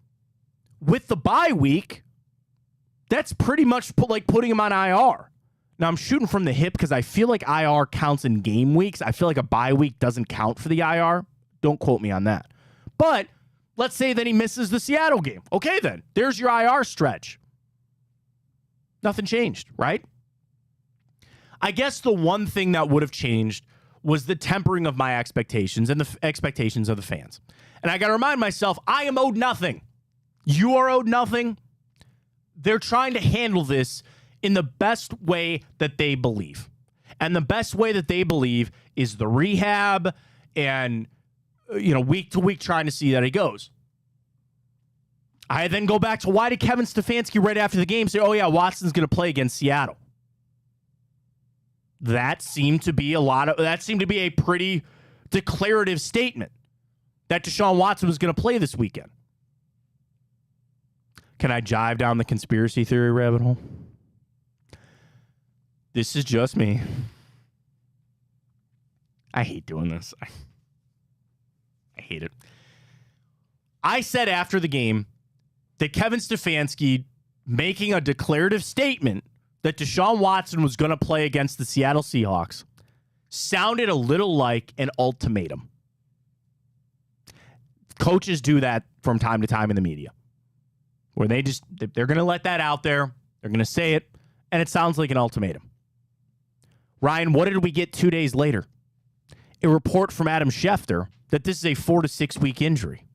S1: With the bye week, that's pretty much putting him on IR. Now, I'm shooting from the hip because I feel like IR counts in game weeks. I feel like a bye week doesn't count for the IR. Don't quote me on that. But let's say that he misses the Seattle game. Okay, then. There's your IR stretch. Nothing changed, right? I guess the one thing that would have changed was the tempering of my expectations and the expectations of the fans. And I got to remind myself, I am owed nothing. You are owed nothing. They're trying to handle this in the best way that they believe. And the best way that they believe is the rehab and week to week trying to see that he goes. I then go back to why did Kevin Stefanski right after the game say, Watson's going to play against Seattle? That seemed to be a pretty declarative statement that Deshaun Watson was going to play this weekend. Can I jive down the conspiracy theory rabbit hole? This is just me. I hate doing this. I hate it. I said after the game that Kevin Stefanski making a declarative statement that Deshaun Watson was going to play against the Seattle Seahawks sounded a little like an ultimatum. Coaches do that from time to time in the media, where they're going to let that out there. They're going to say it, and it sounds like an ultimatum. Ryan, what did we get 2 days later? A report from Adam Schefter that this is a 4 to 6 week injury.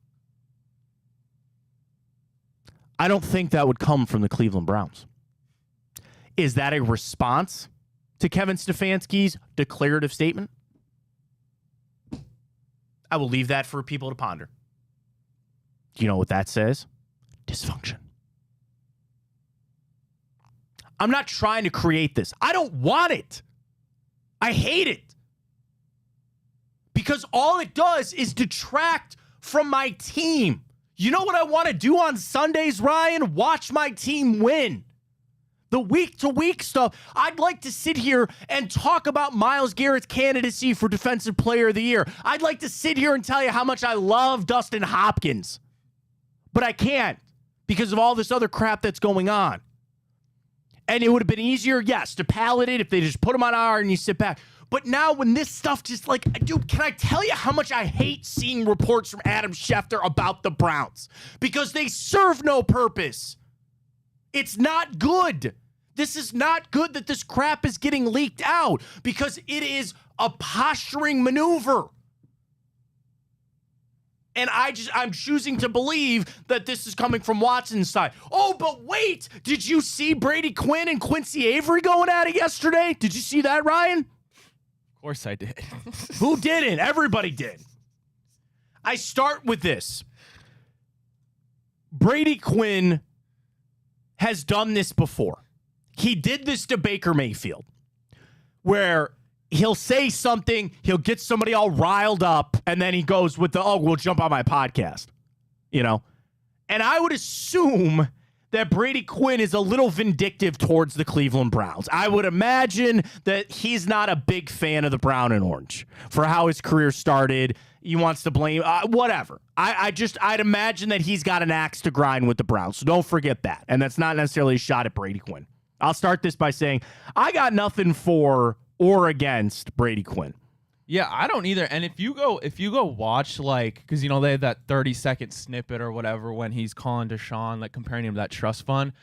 S1: I don't think that would come from the Cleveland Browns. Is that a response to Kevin Stefanski's declarative statement? I will leave that for people to ponder. Do you know what that says? Dysfunction. I'm not trying to create this. I don't want it. I hate it. Because all it does is detract from my team. You know what I want to do on Sundays, Ryan? Watch my team win. The week-to-week stuff, I'd like to sit here and talk about Myles Garrett's candidacy for Defensive Player of the Year. I'd like to sit here and tell you how much I love Dustin Hopkins. But I can't because of all this other crap that's going on. And it would have been easier, yes, to palate it if they just put him on IR and you sit back. But now when this stuff just like, dude, can I tell you how much I hate seeing reports from Adam Schefter about the Browns? Because they serve no purpose. It's not good. This is not good that this crap is getting leaked out because it is a posturing maneuver. And I'm choosing to believe that this is coming from Watson's side. Oh, but wait, did you see Brady Quinn and Quincy Avery going at it yesterday? Did you see that, Ryan?
S2: Of course I did.
S1: Who didn't? Everybody did. I start with this. Brady Quinn has done this before. He did this to Baker Mayfield, where he'll say something, he'll get somebody all riled up, and then he goes with we'll jump on my podcast, you know? And I would assume that Brady Quinn is a little vindictive towards the Cleveland Browns. I would imagine that he's not a big fan of the brown and orange for how his career started. He wants to blame, whatever. I'd imagine that he's got an axe to grind with the Browns, so don't forget that. And that's not necessarily a shot at Brady Quinn. I'll start this by saying I got nothing for or against Brady Quinn.
S2: Yeah, I don't either. And if you go watch, like, because, you know, they have that 30-second snippet or whatever when he's calling Deshaun, like, comparing him to that trust fund.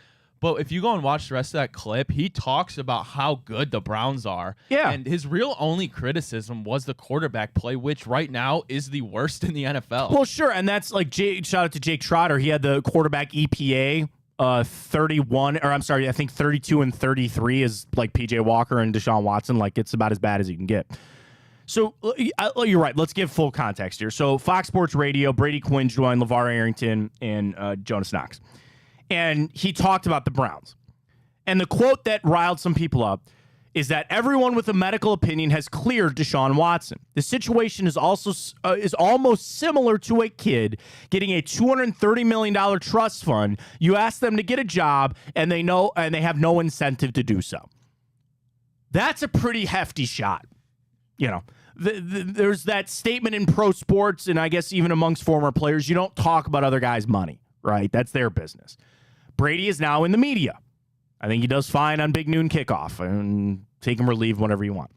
S2: But if you go and watch the rest of that clip, he talks about how good the Browns are.
S1: Yeah.
S2: And his real only criticism was the quarterback play, which right now is the worst in the NFL.
S1: Well, sure. And that's like, shout out to Jake Trotter. He had the quarterback EPA 31, or I'm sorry, I think 32 and 33 is like PJ Walker and Deshaun Watson. Like, it's about as bad as you can get. So you're right. Let's give full context here. So Fox Sports Radio, Brady Quinn joined LeVar Arrington and Jonas Knox. And he talked about the Browns. And the quote that riled some people up is that everyone with a medical opinion has cleared Deshaun Watson. The situation is also is almost similar to a kid getting a $230 million trust fund. You ask them to get a job, and they have no incentive to do so. That's a pretty hefty shot. You know, there's that statement in pro sports, and I guess even amongst former players, you don't talk about other guys' money, right? That's their business. Brady is now in the media. I think he does fine on Big Noon Kickoff, and take him or leave whenever you want.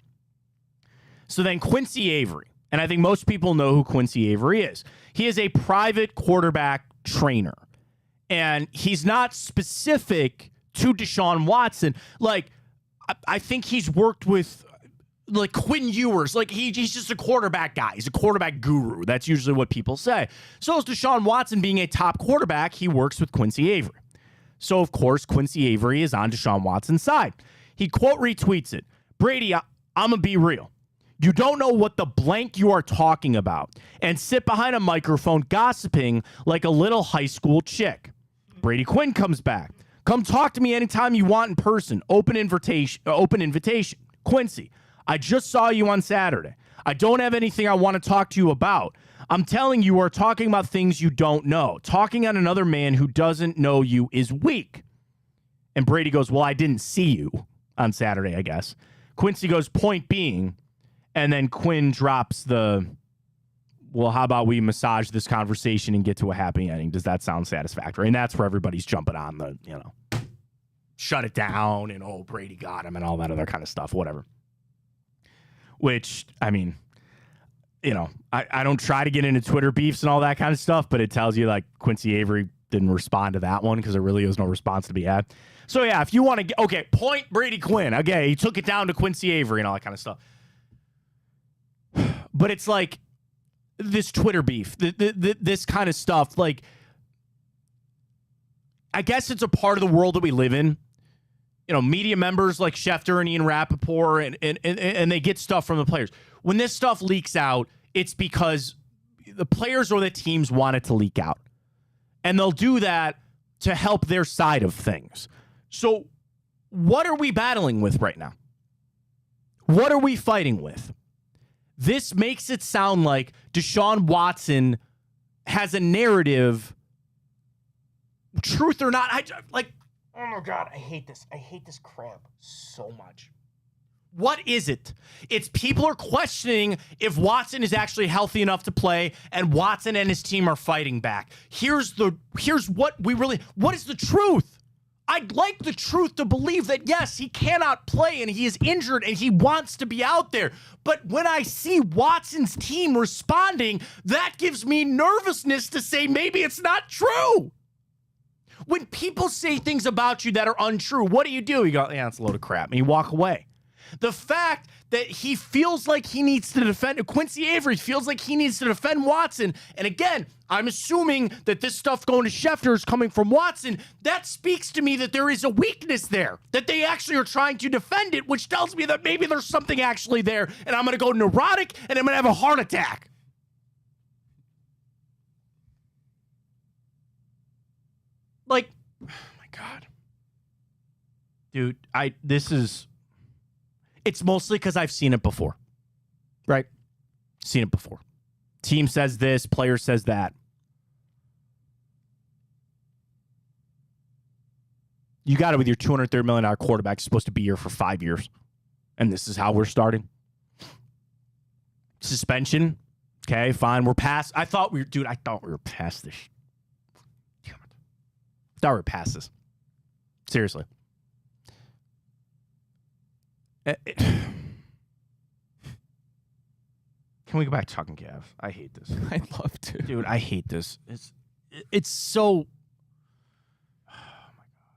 S1: So then Quincy Avery, and I think most people know who Quincy Avery is. He is a private quarterback trainer, and he's not specific to Deshaun Watson. Like, I think he's worked with like Quinn Ewers. Like, he's just a quarterback guy. He's a quarterback guru. That's usually what people say. So is Deshaun Watson being a top quarterback. He works with Quincy Avery. So, of course, Quincy Avery is on Deshaun Watson's side. He quote retweets it. Brady, I'm going to be real. You don't know what the blank you are talking about and sit behind a microphone gossiping like a little high school chick. Brady Quinn comes back. Come talk to me anytime you want in person. Open invitation. Quincy, I just saw you on Saturday. I don't have anything I want to talk to you about. I'm telling you are talking about things you don't know. Talking on another man who doesn't know you is weak. And Brady goes, well, I didn't see you on Saturday, I guess. Quincy goes, point being, And then Quinn drops the, well, how about we massage this conversation and get to a happy ending? Does that sound satisfactory? And that's where everybody's jumping on the, shut it down and, oh, Brady got him and all that other kind of stuff, whatever. Which, I mean, I don't try to get into Twitter beefs and all that kind of stuff, but it tells you, like, Quincy Avery didn't respond to that one because there really was no response to be had. So, yeah, if you want to get, okay, point Brady Quinn. Okay, he took it down to Quincy Avery and all that kind of stuff. But it's like this Twitter beef, this kind of stuff. Like, I guess it's a part of the world that we live in. Media members like Schefter and Ian Rappaport, and they get stuff from the players. When this stuff leaks out, it's because the players or the teams want it to leak out. And they'll do that to help their side of things. So what are we battling with right now? What are we fighting with? This makes it sound like Deshaun Watson has a narrative, truth or not. Oh my God, I hate this. I hate this crap so much. What is it? It's people are questioning if Watson is actually healthy enough to play, and Watson and his team are fighting back. Here's what is the truth? I'd like the truth to believe that, yes, he cannot play and he is injured and he wants to be out there. But when I see Watson's team responding, that gives me nervousness to say maybe it's not true. When people say things about you that are untrue, what do? You go, yeah, it's a load of crap, and you walk away. The fact that he feels like he needs to defend, Quincy Avery feels like he needs to defend Watson, and again, I'm assuming that this stuff going to Schefter is coming from Watson. That speaks to me that there is a weakness there, that they actually are trying to defend it, which tells me that maybe there's something actually there, and I'm going to go neurotic, and I'm going to have a heart attack. Like, oh my God. Dude, it's mostly because I've seen it before, right? Seen it before. Team says this, player says that. You got it with your $230 million quarterback supposed to be here for 5 years. And this is how we're starting. Suspension. Okay, fine. We're past. I thought we were past this. Damn it. I thought we were past this. Seriously. Can we go back to talking Cavs? I hate this.
S2: I'd love to.
S1: Dude, I hate this. It's so... Oh, my God.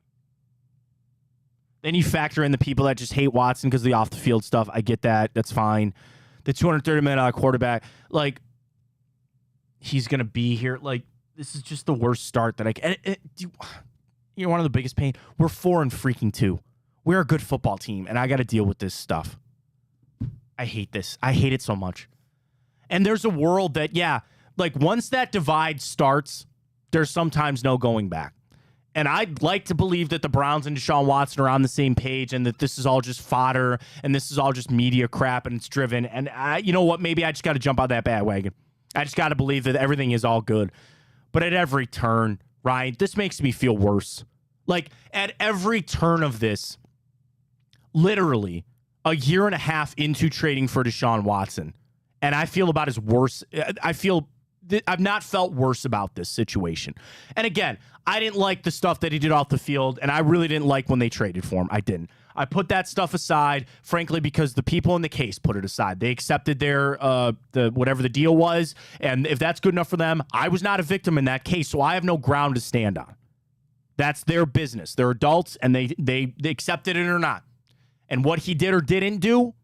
S1: Then you factor in the people that just hate Watson because of the off-the-field stuff. I get that. That's fine. The $230 million quarterback, like, he's going to be here. Like, this is just the worst start that I can... You're one of the biggest pain. We're 4-2. We're a good football team, and I got to deal with this stuff. I hate this. I hate it so much. And there's a world that, yeah, like once that divide starts, there's sometimes no going back. And I'd like to believe that the Browns and Deshaun Watson are on the same page and that this is all just fodder and this is all just media crap and it's driven. And you know what? Maybe I just got to jump on that bandwagon. I just got to believe that everything is all good. But at every turn, Ryan, this makes me feel worse. Like at every turn of this, literally a year and a half into trading for Deshaun Watson, and I feel about as worse. I've not felt worse about this situation. And again, I didn't like the stuff that he did off the field, and I really didn't like when they traded for him. I didn't. I put that stuff aside, frankly, because the people in the case put it aside. They accepted their whatever the deal was, and if that's good enough for them, I was not a victim in that case, so I have no ground to stand on. That's their business. They're adults, and they accepted it or not. And what he did or didn't do,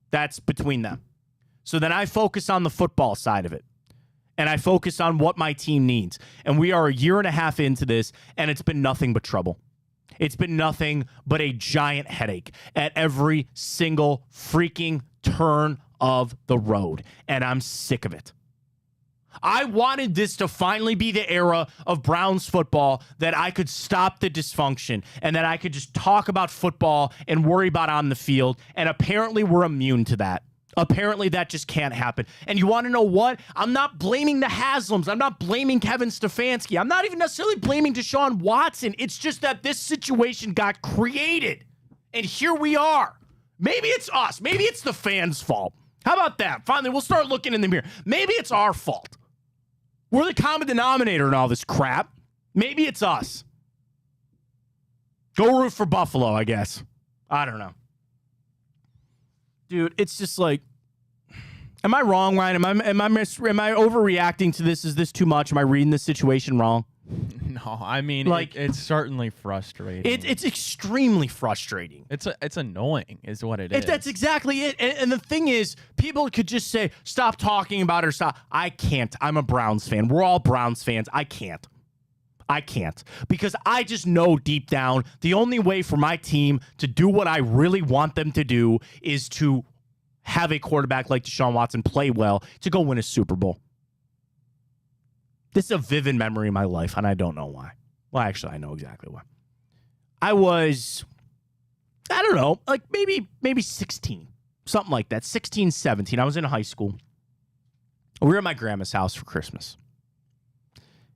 S1: that's between them. So then I focus on the football side of it. And I focus on what my team needs. And we are a year and a half into this, and it's been nothing but trouble. It's been nothing but a giant headache at every single freaking turn of the road. And I'm sick of it. I wanted this to finally be the era of Browns football that I could stop the dysfunction and that I could just talk about football and worry about on the field. And apparently we're immune to that. Apparently that just can't happen. And you want to know what? I'm not blaming the Haslams. I'm not blaming Kevin Stefanski. I'm not even necessarily blaming Deshaun Watson. It's just that this situation got created. And here we are. Maybe it's us. Maybe it's the fans' fault. How about that? Finally, we'll start looking in the mirror. Maybe it's our fault. We're the common denominator in all this crap. Maybe it's us. Go root for Buffalo, I guess. I don't know. Dude, it's just like, am I wrong, Ryan? Am I overreacting to this? Is this too much? Am I reading this situation wrong?
S2: No, I mean,
S1: like,
S2: it's certainly frustrating.
S1: It's extremely frustrating.
S2: It's annoying, is what it is.
S1: That's exactly it. And the thing is, people could just say, stop talking about it or stop. I can't. I'm a Browns fan. We're all Browns fans. I can't. Because I just know deep down the only way for my team to do what I really want them to do is to have a quarterback like Deshaun Watson play well to go win a Super Bowl. This is a vivid memory in my life, and I don't know why. Well, actually, I know exactly why. I was, I don't know, like maybe 16, something like that, 16, 17. I was in high school. We were at my grandma's house for Christmas.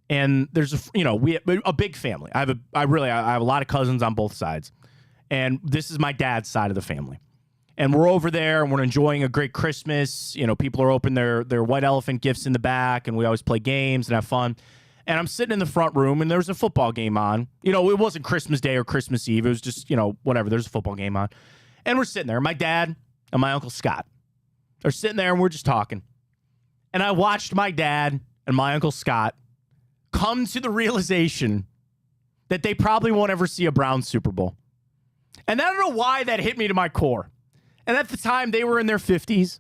S1: And there's we have a big family. I have a lot of cousins on both sides. And this is my dad's side of the family. And we're over there and we're enjoying a great Christmas. People are opening their white elephant gifts in the back, and we always play games and have fun. And I'm sitting in the front room, and there was a football game on. It wasn't Christmas Day or Christmas Eve. It was just, whatever. There's a football game on. And we're sitting there. My dad and my Uncle Scott are sitting there, and we're just talking. And I watched my dad and my Uncle Scott come to the realization that they probably won't ever see a Browns Super Bowl. And I don't know why that hit me to my core. And at the time, they were in their 50s,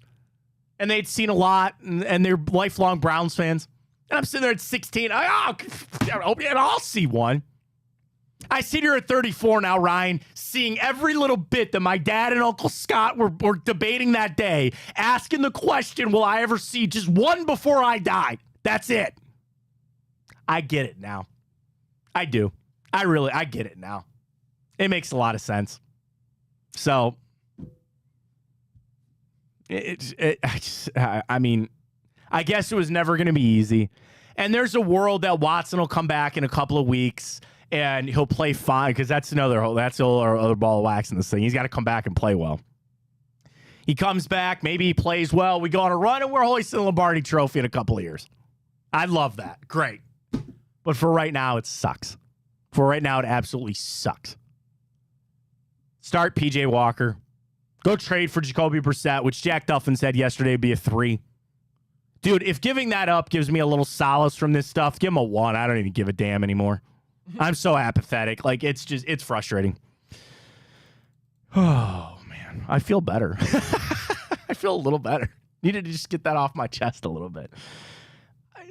S1: and they'd seen a lot, and they're lifelong Browns fans. And I'm sitting there at 16. I'll see one. I sit here at 34 now, Ryan, seeing every little bit that my dad and Uncle Scott were debating that day, asking the question, will I ever see just one before I die? That's it. I get it now. I do. I get it now. It makes a lot of sense. So, I mean, I guess it was never going to be easy. And there's a world that Watson will come back in a couple of weeks and he'll play fine, because that's the other ball of wax in this thing. He's got to come back and play well. He comes back, maybe he plays well. We go on a run and we're hoisting the Lombardi Trophy in a couple of years. I'd love that. Great. But for right now, it sucks. For right now, it absolutely sucks. Start PJ Walker. Go trade for Jacoby Brissett, which Jack Duffin said yesterday would be a 3. Dude, if giving that up gives me a little solace from this stuff, give him a 1. I don't even give a damn anymore. I'm so apathetic. Like, it's frustrating. Oh, man. I feel better. I feel a little better. Needed to just get that off my chest a little bit.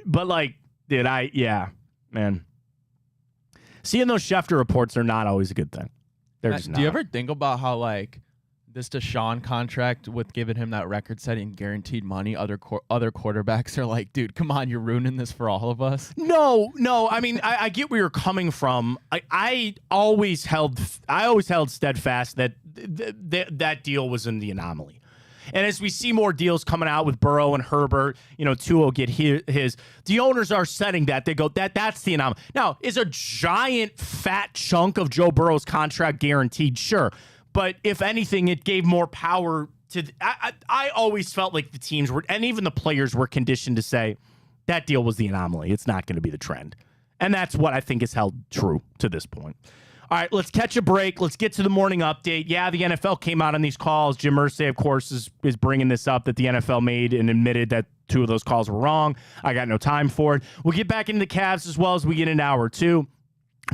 S1: But, like, dude, man. Seeing those Schefter reports are not always a good thing. They're just not.
S2: Do you ever think about how, like, this Deshaun contract with giving him that record-setting guaranteed money, other quarterbacks are like, dude, come on, you're ruining this for all of us?
S1: No. I mean, I get where you're coming from. I always held steadfast that that deal was in the anomaly. And as we see more deals coming out with Burrow and Herbert, Tua will get his. The owners are setting that. They go, that's the anomaly. Now, is a giant fat chunk of Joe Burrow's contract guaranteed? Sure. But if anything, it gave more power to. I always felt like the teams were, and even the players were conditioned to say that deal was the anomaly. It's not going to be the trend. And that's what I think is held true to this point. All right, let's catch a break. Let's get to the morning update. Yeah, the NFL came out on these calls. Jim Irsay, of course, is bringing this up that the NFL made and admitted that 2 of those calls were wrong. I got no time for it. We'll get back into the Cavs as well as we get into hour 2.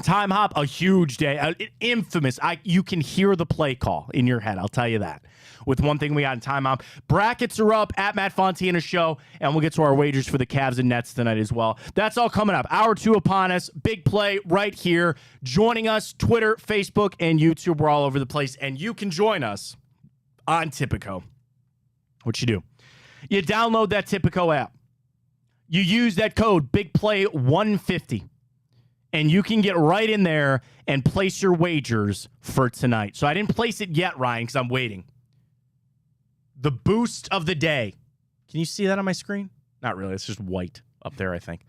S1: Time hop, a huge day, infamous. You can hear the play call in your head, I'll tell you that. With one thing we got in time hop. Brackets are up at Matt Fontana Show, and we'll get to our wagers for the Cavs and Nets tonight as well. That's all coming up. Hour 2 upon us. Big play right here. Joining us, Twitter, Facebook, and YouTube. We're all over the place, and you can join us on Tipico. What you do? You download that Tipico app. You use that code BIGPLAY150. And you can get right in there and place your wagers for tonight. So I didn't place it yet, Ryan, because I'm waiting. The boost of the day. Can you see that on my screen? Not really. It's just white up there, I think.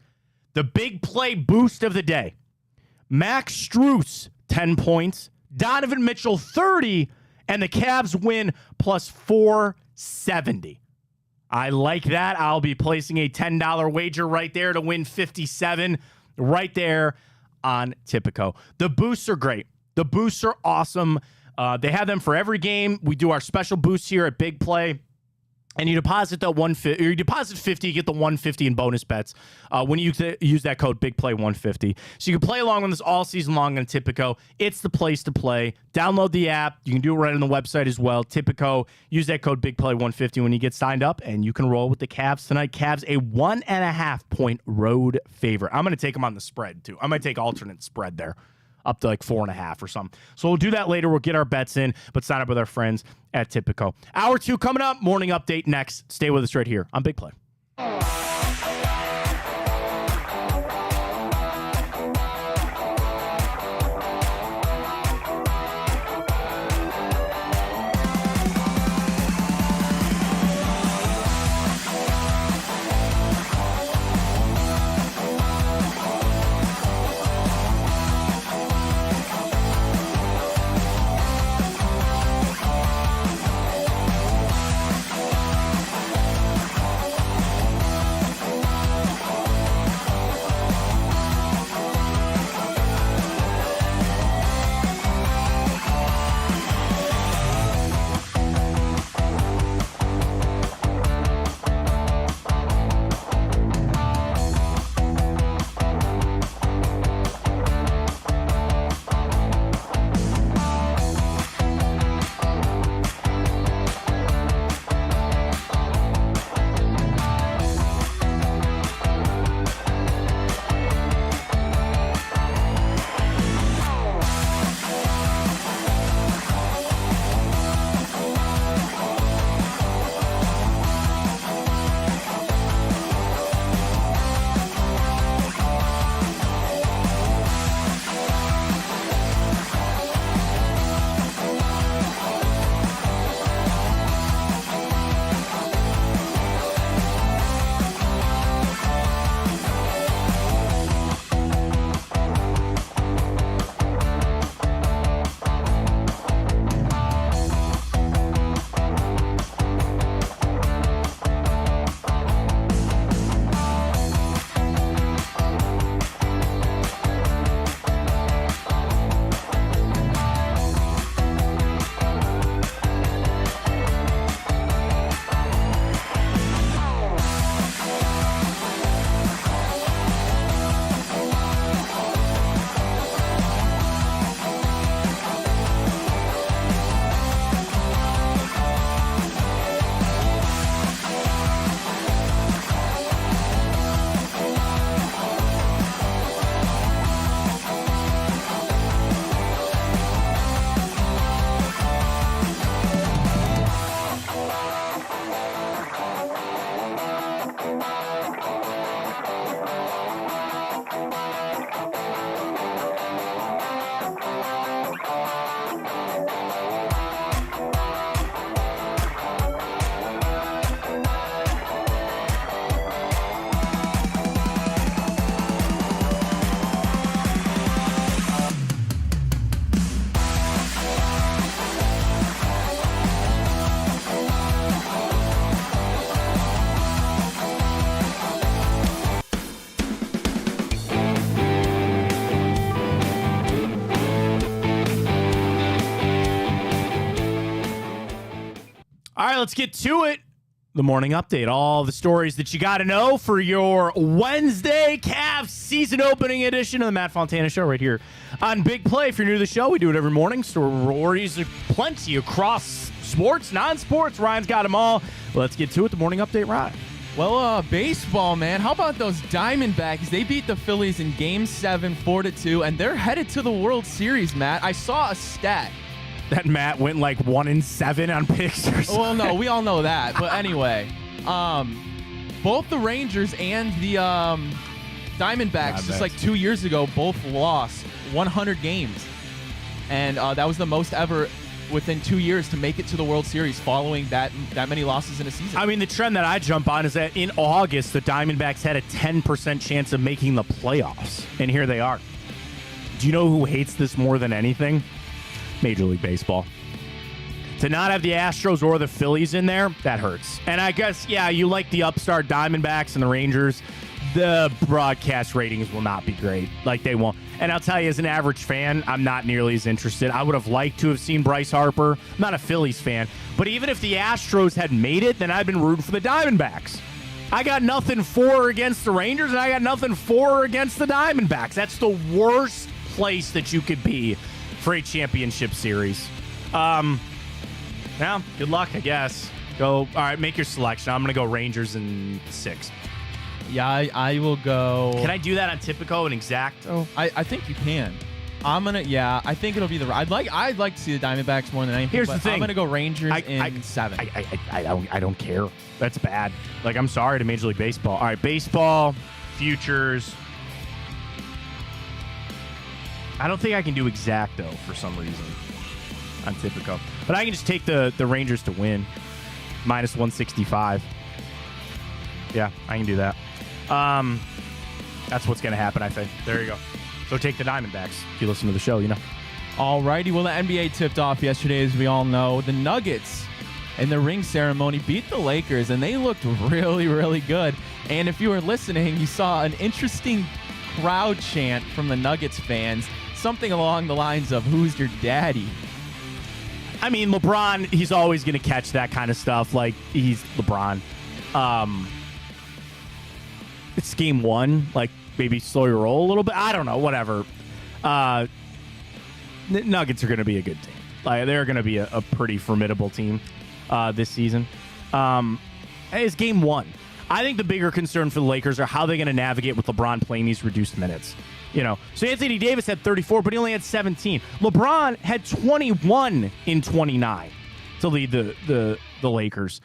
S1: The big play boost of the day. Max Strus, 10 points. Donovan Mitchell, 30. And the Cavs win plus 470. I like that. I'll be placing a $10 wager right there to win 57 right there on Tipico. The boosts are great. The boosts are awesome. They have them for every game. We do our special boosts here at Big Play. And you deposit that 150, or you deposit 50, you get the 150 in bonus bets when you use that code BigPlay150. So you can play along with this all season long on Tipico. It's the place to play. Download the app. You can do it right on the website as well. Tipico. Use that code BigPlay150 when you get signed up, and you can roll with the Cavs tonight. Cavs a 1.5 point road favorite. I'm going to take them on the spread too. I might take alternate spread there, up to like 4.5 or something. So we'll do that later. We'll get our bets in, but sign up with our friends at Tipico. Hour 2 coming up. Morning update next. Stay with us right here on Big Play. All right, let's get to it. The morning update. All the stories that you got to know for your Wednesday Cavs season opening edition of the Matt Fontana Show right here on Big Play. If you're new to the show, we do it every morning. Stories are plenty across sports, non-sports. Ryan's got them all. Let's get to it. The morning update, Ryan.
S2: Well, baseball, man. How about those Diamondbacks? They beat the Phillies in Game 7, 4-2, and they're headed to the World Series, Matt. I saw a stat.
S1: That Matt went like 1-7 on picks or something.
S2: Well, no, we all know that. But anyway, both the Rangers and the Diamondbacks, just like 2 years ago, both lost 100 games. And that was the most ever within 2 years to make it to the World Series following that many losses in a season.
S1: I mean, the trend that I jump on is that in August, the Diamondbacks had a 10% chance of making the playoffs. And here they are. Do you know who hates this more than anything? Major League Baseball. To not have the Astros or the Phillies in there, that hurts. And I guess, yeah, you like the upstart Diamondbacks and the Rangers. The broadcast ratings will not be great. Like, they won't. And I'll tell you, as an average fan, I'm not nearly as interested. I would have liked to have seen Bryce Harper. I'm not a Phillies fan. But even if the Astros had made it, then I've been rooting for the Diamondbacks. I got nothing for or against the Rangers, and I got nothing for or against the Diamondbacks. That's the worst place that you could be for a championship series. Yeah, good luck, I guess. All right, make your selection. I'm going to go Rangers in 6.
S2: Yeah, I will go.
S1: Can I do that on Tipico and Exacto?
S2: I think you can. I think it'll be I'd like to see the Diamondbacks more than anything.
S1: Here's the thing.
S2: I'm gonna go Rangers in 7.
S1: I don't care. That's bad. Like, I'm sorry to Major League Baseball. All right, baseball, futures. I don't think I can do Exacto for some reason on Tipico. But I can just take the Rangers to win. Minus 165. Yeah, I can do that. That's what's going to happen, I think. There you go. So take the Diamondbacks. If you listen to the show, you know.
S2: Alrighty, well, the NBA tipped off yesterday, as we all know. The Nuggets in the ring ceremony beat the Lakers, and they looked really, really good. And if you were listening, you saw an interesting crowd chant from the Nuggets fans, something along the lines of, "Who's your daddy?"
S1: I mean, LeBron, he's always going to catch that kind of stuff. Like, he's LeBron. It's game 1. Like, maybe slow your roll a little bit. I don't know. Whatever. Nuggets are going to be a good team. Like, they're going to be a pretty formidable team this season. It's game 1. I think the bigger concern for the Lakers are how they're going to navigate with LeBron playing these reduced minutes. You know, so Anthony Davis had 34, but he only had 17. LeBron had 21 in 29 to lead the Lakers.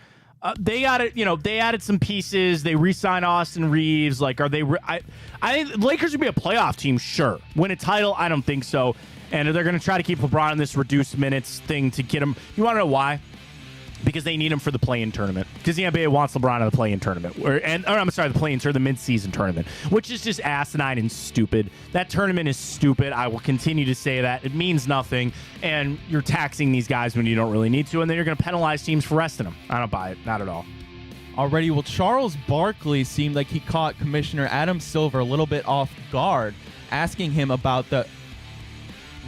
S1: They got it. You know, they added some pieces. They re-signed Austin Reeves. Like, are they? I think the Lakers would be a playoff team. Sure, win a title. I don't think so. And they're going to try to keep LeBron in this reduced minutes thing to get him. You want to know why? Because they need him for the play-in tournament. Because the NBA wants LeBron in the play-in tournament. The play-in tournament, the mid-season tournament, which is just asinine and stupid. That tournament is stupid. I will continue to say that. It means nothing, and you're taxing these guys when you don't really need to, and then you're going to penalize teams for resting them. I don't buy it. Not at all.
S2: Already, well, Charles Barkley seemed like he caught Commissioner Adam Silver a little bit off guard, asking him about the,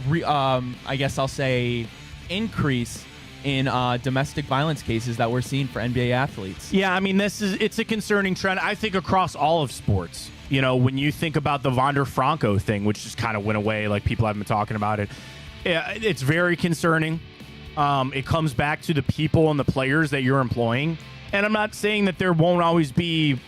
S2: I guess I'll say, increase in domestic violence cases that we're seeing for NBA athletes.
S1: Yeah, I mean, it's a concerning trend, I think, across all of sports. You know, when you think about the Wander Franco thing, which just kind of went away, like people haven't been talking about it, it's very concerning. It comes back to the people and the players that you're employing. And I'm not saying that there won't always be,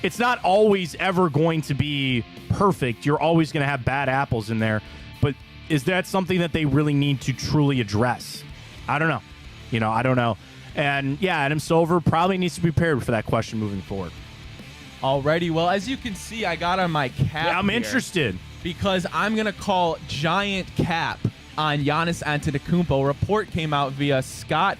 S1: it's not always ever going to be perfect. You're always going to have bad apples in there. But is that something that they really need to truly address? I don't know. You know, I don't know. And yeah, Adam Silver probably needs to be prepared for that question moving forward.
S2: Alrighty, well, as you can see, I got on my cap.
S1: Yeah, I'm
S2: here
S1: interested.
S2: Because I'm going to call giant cap on Giannis Antetokounmpo. A report came out via Scott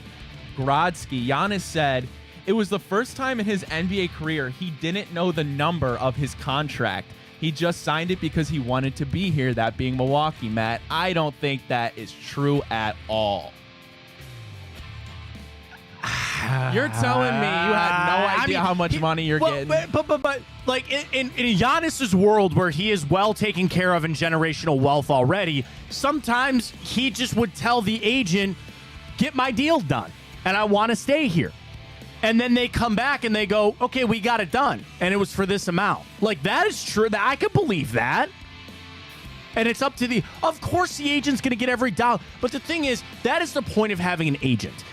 S2: Grodsky. Giannis said it was the first time in his NBA career he didn't know the number of his contract. He just signed it because he wanted to be here, that being Milwaukee, Matt. I don't think that is true at all. You're telling me you had no idea how much money you're getting.
S1: But like in Giannis's world where he is well taken care of in generational wealth already, sometimes he just would tell the agent, get my deal done, and I want to stay here. And then they come back and they go, okay, we got it done. And it was for this amount. Like, that is true. I could believe that. And it's up to of course the agent's going to get every dollar. But the thing is, that is the point of having an agent.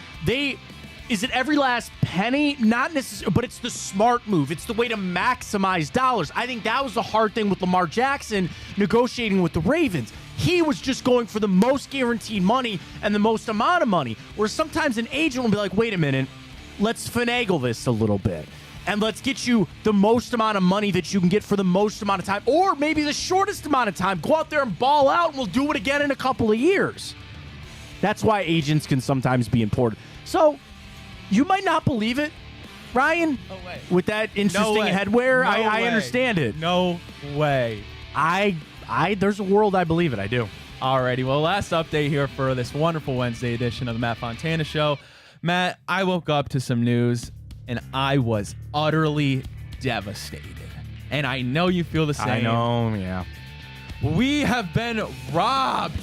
S1: Is it every last penny? Not necessarily, but it's the smart move. It's the way to maximize dollars. I think that was the hard thing with Lamar Jackson negotiating with the Ravens. He was just going for the most guaranteed money and the most amount of money, where sometimes an agent will be like, wait a minute, let's finagle this a little bit. And let's get you the most amount of money that you can get for the most amount of time, or maybe the shortest amount of time. Go out there and ball out, and we'll do it again in a couple of years. That's why agents can sometimes be important. So, you might not believe it, Ryan, with that interesting headwear. I understand it.
S2: No way.
S1: There's a world I believe it. I do.
S2: Alrighty, well, last update here for this wonderful Wednesday edition of the Matt Fontana Show. Matt, I woke up to some news, and I was utterly devastated. And I know you feel the same.
S1: I know, yeah.
S2: We have been robbed,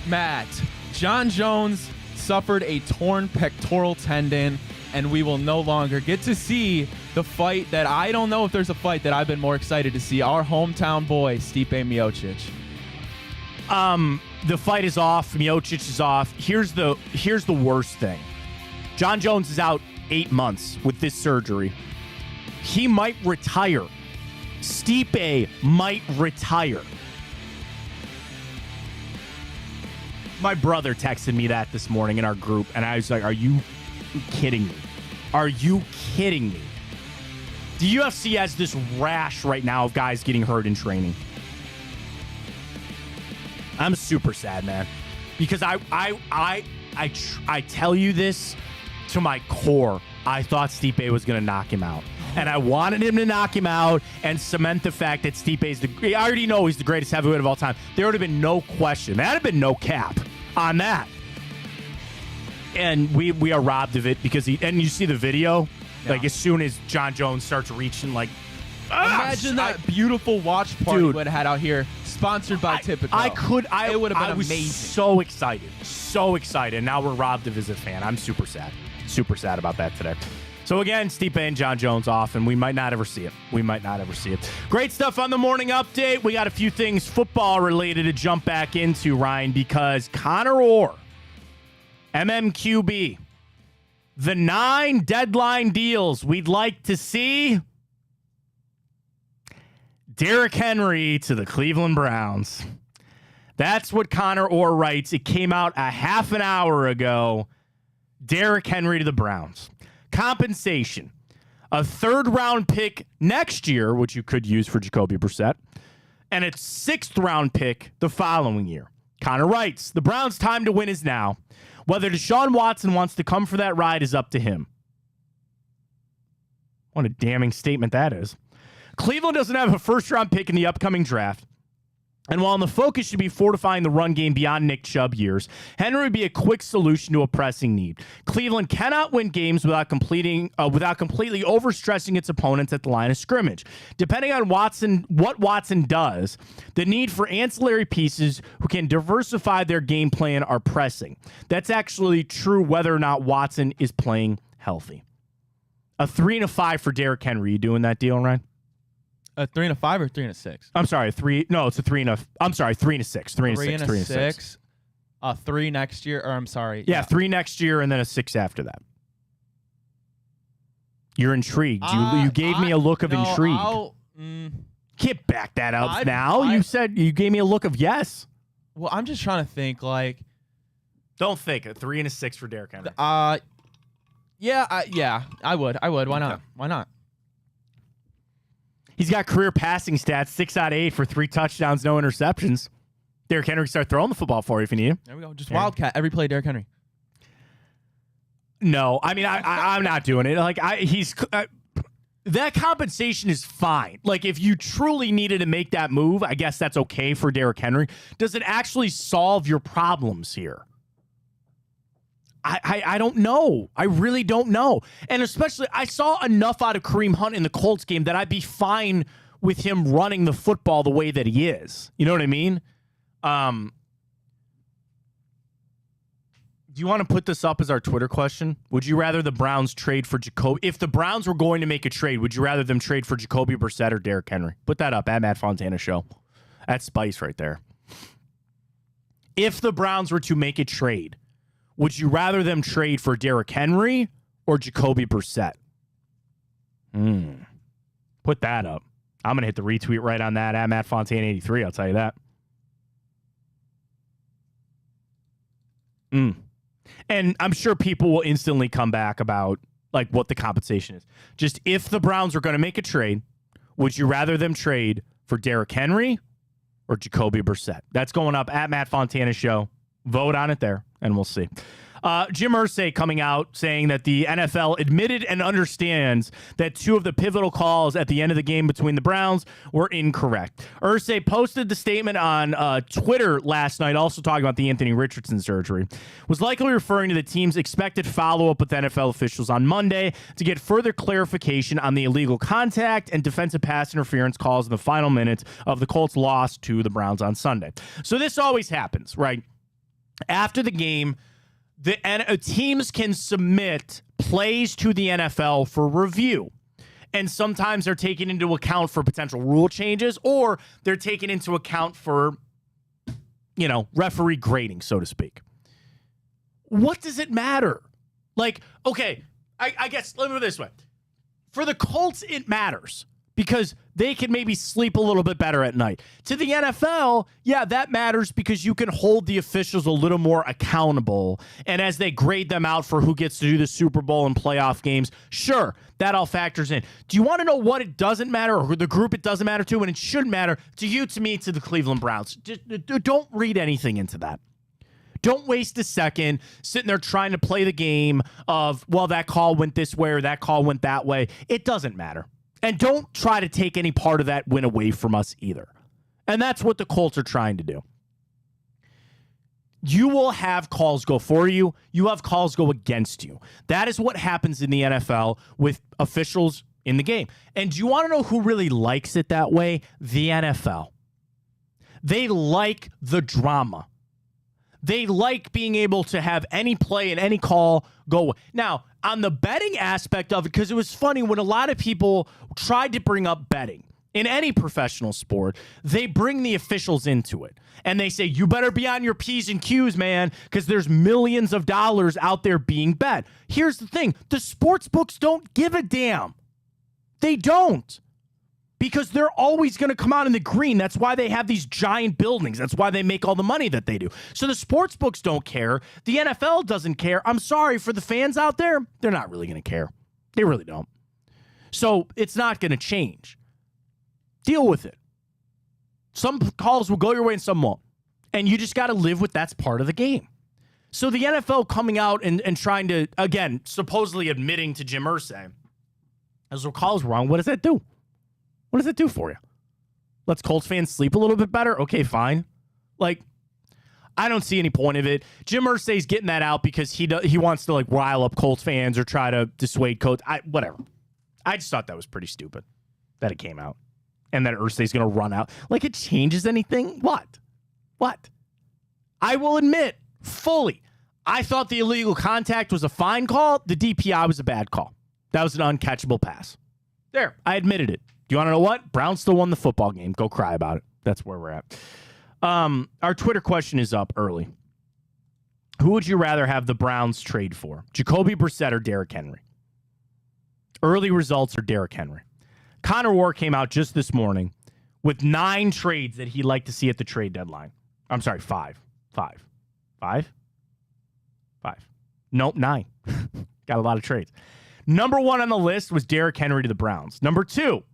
S2: Matt. John Jones suffered a torn pectoral tendon, and we will no longer get to see the fight that I don't know if there's a fight that I've been more excited to see. Our hometown boy, Stipe Miocic.
S1: The fight is off. Miocic is off. Here's the worst thing. John Jones is out 8 months with this surgery. He might retire. Stipe might retire. My brother texted me that this morning in our group, and I was like, are you kidding me? Are you kidding me? The UFC has this rash right now of guys getting hurt in training. I'm super sad, man, because I tell you this to my core. I thought Stipe was going to knock him out, and I wanted him to knock him out and cement the fact that Stipe's I already know he's the greatest heavyweight of all time. There would have been no question. There would have been no cap on that. And we are robbed of it because and you see the video, like as soon as John Jones starts reaching, like,
S2: imagine that beautiful watch party we would have had out here, sponsored by Tipico. It would have been amazing.
S1: So excited. Now we're robbed of as a fan. I'm super sad about that today. So again, Stipe and John Jones off, and we might not ever see it. Great stuff on the morning update. We got a few things football related to jump back into, Ryan, because Connor Orr, MMQB, the 9 deadline deals we'd like to see. Derrick Henry to the Cleveland Browns. That's what Connor Orr writes. It came out a half an hour ago. Derrick Henry to the Browns. Compensation. A 3rd-round pick next year, which you could use for Jacoby Brissett, and a 6th-round pick the following year. Connor writes, the Browns' time to win is now. Whether Deshaun Watson wants to come for that ride is up to him. What a damning statement that is. Cleveland doesn't have a 1st-round pick in the upcoming draft. And while the focus should be fortifying the run game beyond Nick Chubb years, Henry would be a quick solution to a pressing need. Cleveland cannot win games without completely overstressing its opponents at the line of scrimmage. Depending on what Watson does, the need for ancillary pieces who can diversify their game plan are pressing. That's actually true whether or not Watson is playing healthy. A 3 and a 5 for Derrick Henry. You doing that deal, Ryan?
S2: A 3 and a 5 or 3 and a 6?
S1: I'm sorry, 3. No, it's a 3 and a. I'm sorry, 3 and a 6. 3 and a 6.
S2: 3 and a 6. 3 next year, or I'm sorry.
S1: Yeah, 3 next year and then a 6 after that. You're intrigued. You gave me a look of intrigue. Can't back that up now. You said you gave me a look of yes.
S2: Well, I'm just trying to think. Like,
S1: don't think a 3 and a 6 for Derrick Henry.
S2: Yeah, I would. Why not?
S1: Okay.
S2: Why not?
S1: He's got career passing stats, 6 out of 8 for 3 touchdowns, no interceptions. Derrick Henry start throwing the football for you if you need him.
S2: There we go. Just Wildcat every play, Derrick Henry.
S1: No, I mean I'm not doing it. Like that compensation is fine. Like if you truly needed to make that move, I guess that's okay for Derrick Henry. Does it actually solve your problems here? I don't know. I really don't know. And especially, I saw enough out of Kareem Hunt in the Colts game that I'd be fine with him running the football the way that he is. You know what I mean? Do you want to put this up as our Twitter question? Would you rather the Browns trade for Jacoby? If the Browns were going to make a trade, would you rather them trade for Jacoby Brissett or Derrick Henry? Put that up at Matt Fontana Show. That's spice right there. If the Browns were to make a trade, would you rather them trade for Derrick Henry or Jacoby Brissett? Put that up. I'm going to hit the retweet right on that at Matt Fontana 83. I'll tell you that. And I'm sure people will instantly come back about like what the compensation is. Just if the Browns are going to make a trade, would you rather them trade for Derrick Henry or Jacoby Brissett? That's going up at Matt Fontana Show. Vote on it there, and we'll see. Jim Irsay coming out saying that the NFL admitted and understands that 2 of the pivotal calls at the end of the game between the Browns were incorrect. Irsay posted the statement on Twitter last night, also talking about the Anthony Richardson surgery. Was likely referring to the team's expected follow-up with NFL officials on Monday to get further clarification on the illegal contact and defensive pass interference calls in the final minutes of the Colts' loss to the Browns on Sunday. So this always happens, right? After the game, teams can submit plays to the NFL for review. And sometimes they're taken into account for potential rule changes, or they're taken into account for, referee grading, so to speak. What does it matter? Like, okay, I guess, let me put it this way. For the Colts, it matters because they can maybe sleep a little bit better at night. To the NFL, yeah, that matters because you can hold the officials a little more accountable. And as they grade them out for who gets to do the Super Bowl and playoff games, sure, that all factors in. Do you want to know what it doesn't matter, or the group it doesn't matter to, and it shouldn't matter to you, to me, to the Cleveland Browns? Don't read anything into that. Don't waste a second sitting there trying to play the game of, well, that call went this way or that call went that way. It doesn't matter. And don't try to take any part of that win away from us either. And that's what the Colts are trying to do. You will have calls go for you. You have calls go against you. That is what happens in the NFL with officials in the game. And do you want to know who really likes it that way? The NFL. They like the drama. They like being able to have any play and any call go. Now, on the betting aspect of it, because it was funny when a lot of people tried to bring up betting in any professional sport, they bring the officials into it. And they say, you better be on your P's and Q's, man, because there's millions of dollars out there being bet. Here's the thing. The sports books don't give a damn. They don't. Because they're always going to come out in the green. That's why they have these giant buildings. That's why they make all the money that they do. So the sports books don't care. The NFL doesn't care. I'm sorry for the fans out there. They're not really going to care. They really don't. So it's not going to change. Deal with it. Some calls will go your way and some won't. And you just got to live with that's part of the game. So the NFL coming out and trying to, again, supposedly admitting to Jim Irsay, as the call's wrong, what does that do? What does it do for you? Lets Colts fans sleep a little bit better? Okay, fine. Like, I don't see any point of it. Jim Irsay's getting that out because he wants to, rile up Colts fans or try to dissuade Colts. Whatever. I just thought that was pretty stupid that it came out. And that Irsay's going to run out. Like, it changes anything? What? I will admit, fully, I thought the illegal contact was a fine call. The DPI was a bad call. That was an uncatchable pass. There, I admitted it. Do you want to know what? Browns still won the football game. Go cry about it. That's where we're at. Our Twitter question is up early. Who would you rather have the Browns trade for? Jacoby Brissett or Derrick Henry? Early results are Derrick Henry. Connor Orr came out just this morning with 9 trades that he'd like to see at the trade deadline. I'm sorry, 5. 5? Nope, 9. Got a lot of trades. Number 1 on the list was Derrick Henry to the Browns. Number 2,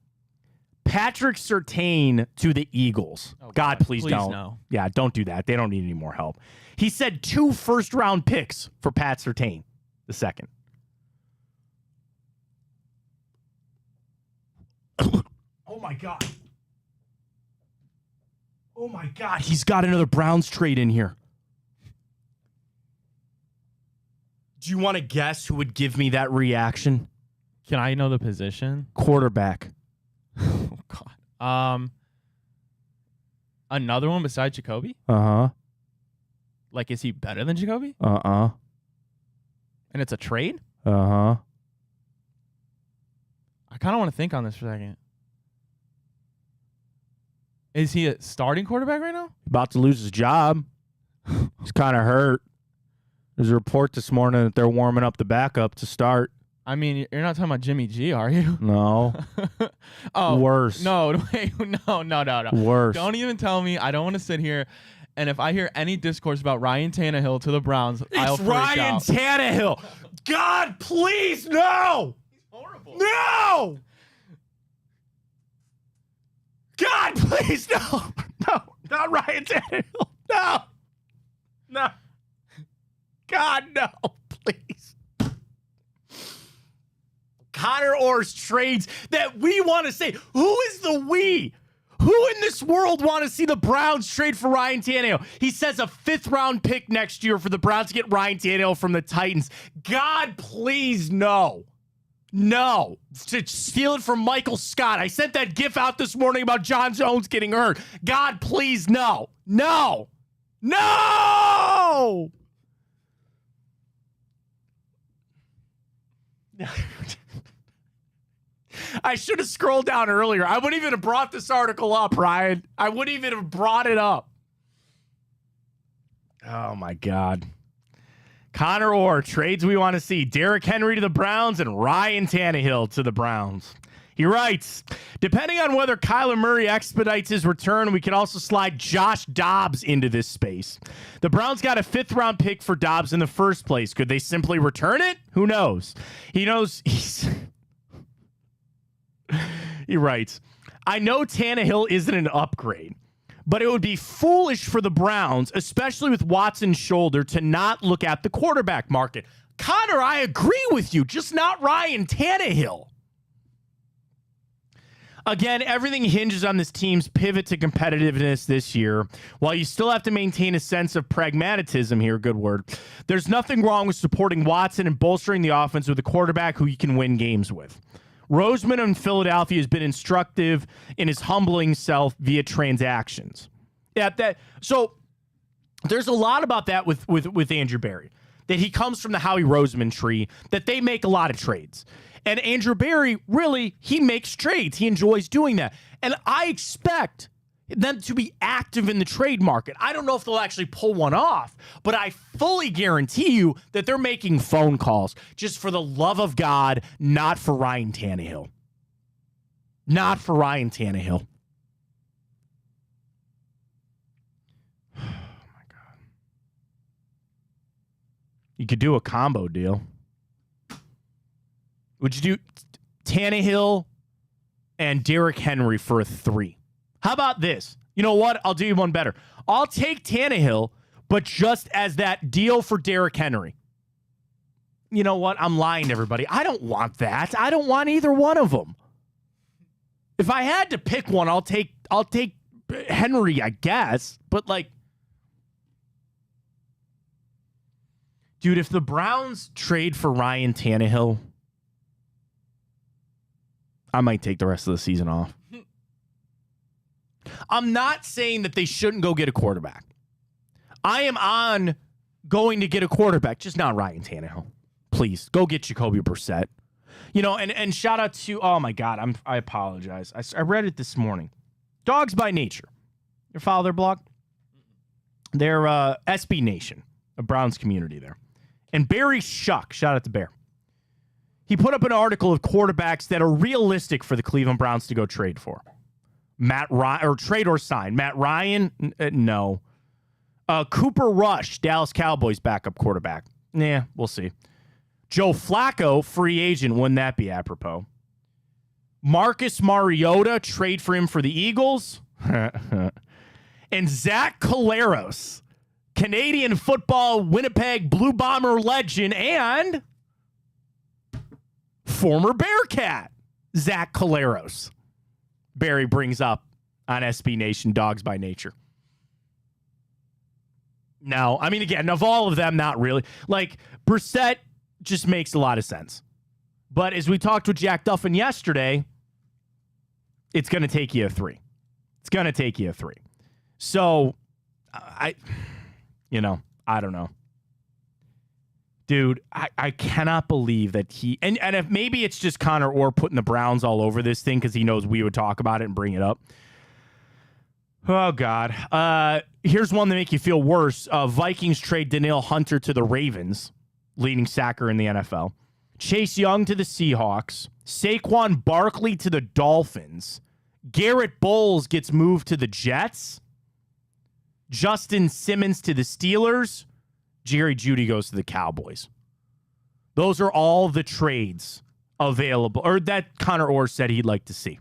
S1: Patrick Surtain to the Eagles. Oh, God, please don't. No. Yeah, don't do that. They don't need any more help. He said 2 first-round picks for Pat Surtain, the second. Oh, my God. Oh, my God. He's got another Browns trade in here. Do you want to guess who would give me that reaction?
S2: Can I know the position?
S1: Quarterback.
S2: Oh, God. Another one besides Jacoby?
S1: Uh-huh.
S2: Like, is he better than Jacoby?
S1: Uh-uh.
S2: And it's a trade?
S1: Uh-huh.
S2: I kind of want to think on this for a second. Is he a starting quarterback right now?
S1: About to lose his job. He's kind of hurt. There's a report this morning that they're warming up the backup to start.
S2: I mean, you're not talking about Jimmy G, are you?
S1: No.
S2: Oh,
S1: worse.
S2: No, wait, no.
S1: Worse.
S2: Don't even tell me. I don't want to sit here. And if I hear any discourse about Ryan Tannehill to the Browns, I'll freak out.
S1: Ryan Tannehill. God, please, no.
S2: He's horrible.
S1: No. God, please, no. No, not Ryan Tannehill. No. God, no, please. Connor Orr's trades that we want to say. Who is the we? Who in this world want to see the Browns trade for Ryan Tannehill? He says a 5th-round pick next year for the Browns to get Ryan Tannehill from the Titans. God, please, no. No. To steal it from Michael Scott. I sent that gif out this morning about John Jones getting hurt. God, please, no. No. No! I should have scrolled down earlier. I wouldn't even have brought this article up, Ryan. I wouldn't even have brought it up. Oh, my God. Connor Orr, trades we want to see. Derrick Henry to the Browns and Ryan Tannehill to the Browns. He writes, depending on whether Kyler Murray expedites his return, we could also slide Josh Dobbs into this space. The Browns got a 5th-round pick for Dobbs in the first place. Could they simply return it? Who knows? He writes, I know Tannehill isn't an upgrade, but it would be foolish for the Browns, especially with Watson's shoulder, to not look at the quarterback market. Connor, I agree with you, just not Ryan Tannehill. Again, everything hinges on this team's pivot to competitiveness this year. While you still have to maintain a sense of pragmatism here, good word, there's nothing wrong with supporting Watson and bolstering the offense with a quarterback who you can win games with. Roseman in Philadelphia has been instructive in his humbling self via transactions. So there's a lot about that with Andrew Berry, that he comes from the Howie Roseman tree, that they make a lot of trades. And Andrew Berry, really, he makes trades. He enjoys doing that. And I expect them to be active in the trade market. I don't know if they'll actually pull one off, but I fully guarantee you that they're making phone calls just for the love of God, not for Ryan Tannehill. Not for Ryan Tannehill. Oh, my God. You could do a combo deal. Would you do Tannehill and Derrick Henry for a 3? How about this? You know what? I'll do you one better. I'll take Tannehill, but just as that deal for Derrick Henry. You know what? I'm lying to everybody. I don't want that. I don't want either one of them. If I had to pick one, I'll take Henry, I guess. But dude, if the Browns trade for Ryan Tannehill, I might take the rest of the season off. I'm not saying that they shouldn't go get a quarterback. I am on going to get a quarterback, just not Ryan Tannehill. Please, go get Jacoby Brissett. You know, and shout out to, oh my God, I apologize. I read it this morning. Dogs by Nature. You follow their blog? They're SB Nation, a Browns community there. And Barry Shuck, shout out to Bear. He put up an article of quarterbacks that are realistic for the Cleveland Browns to go trade for. Matt Ryan, or trade or sign. Matt Ryan, no. Cooper Rush, Dallas Cowboys backup quarterback. Nah, we'll see. Joe Flacco, free agent. Wouldn't that be apropos? Marcus Mariota, trade for him for the Eagles. And Zach Collaros, Canadian football Winnipeg Blue Bomber legend and former Bearcat, Zach Collaros. Barry brings up on SB Nation, Dogs by Nature. No, I mean, again, of all of them, not really. Brissett just makes a lot of sense. But as we talked with Jack Duffin yesterday, it's going to take you a 3. It's going to take you a 3. So, I don't know. Dude, I cannot believe that he... And if maybe it's just Connor Orr putting the Browns all over this thing because he knows we would talk about it and bring it up. Oh, God. Here's one to make you feel worse. Vikings trade Danielle Hunter to the Ravens, leading sacker in the NFL. Chase Young to the Seahawks. Saquon Barkley to the Dolphins. Garrett Bowles gets moved to the Jets. Justin Simmons to the Steelers. Jerry Jeudy goes to the Cowboys. Those are all the trades available, or that Connor Orr said he'd like to see.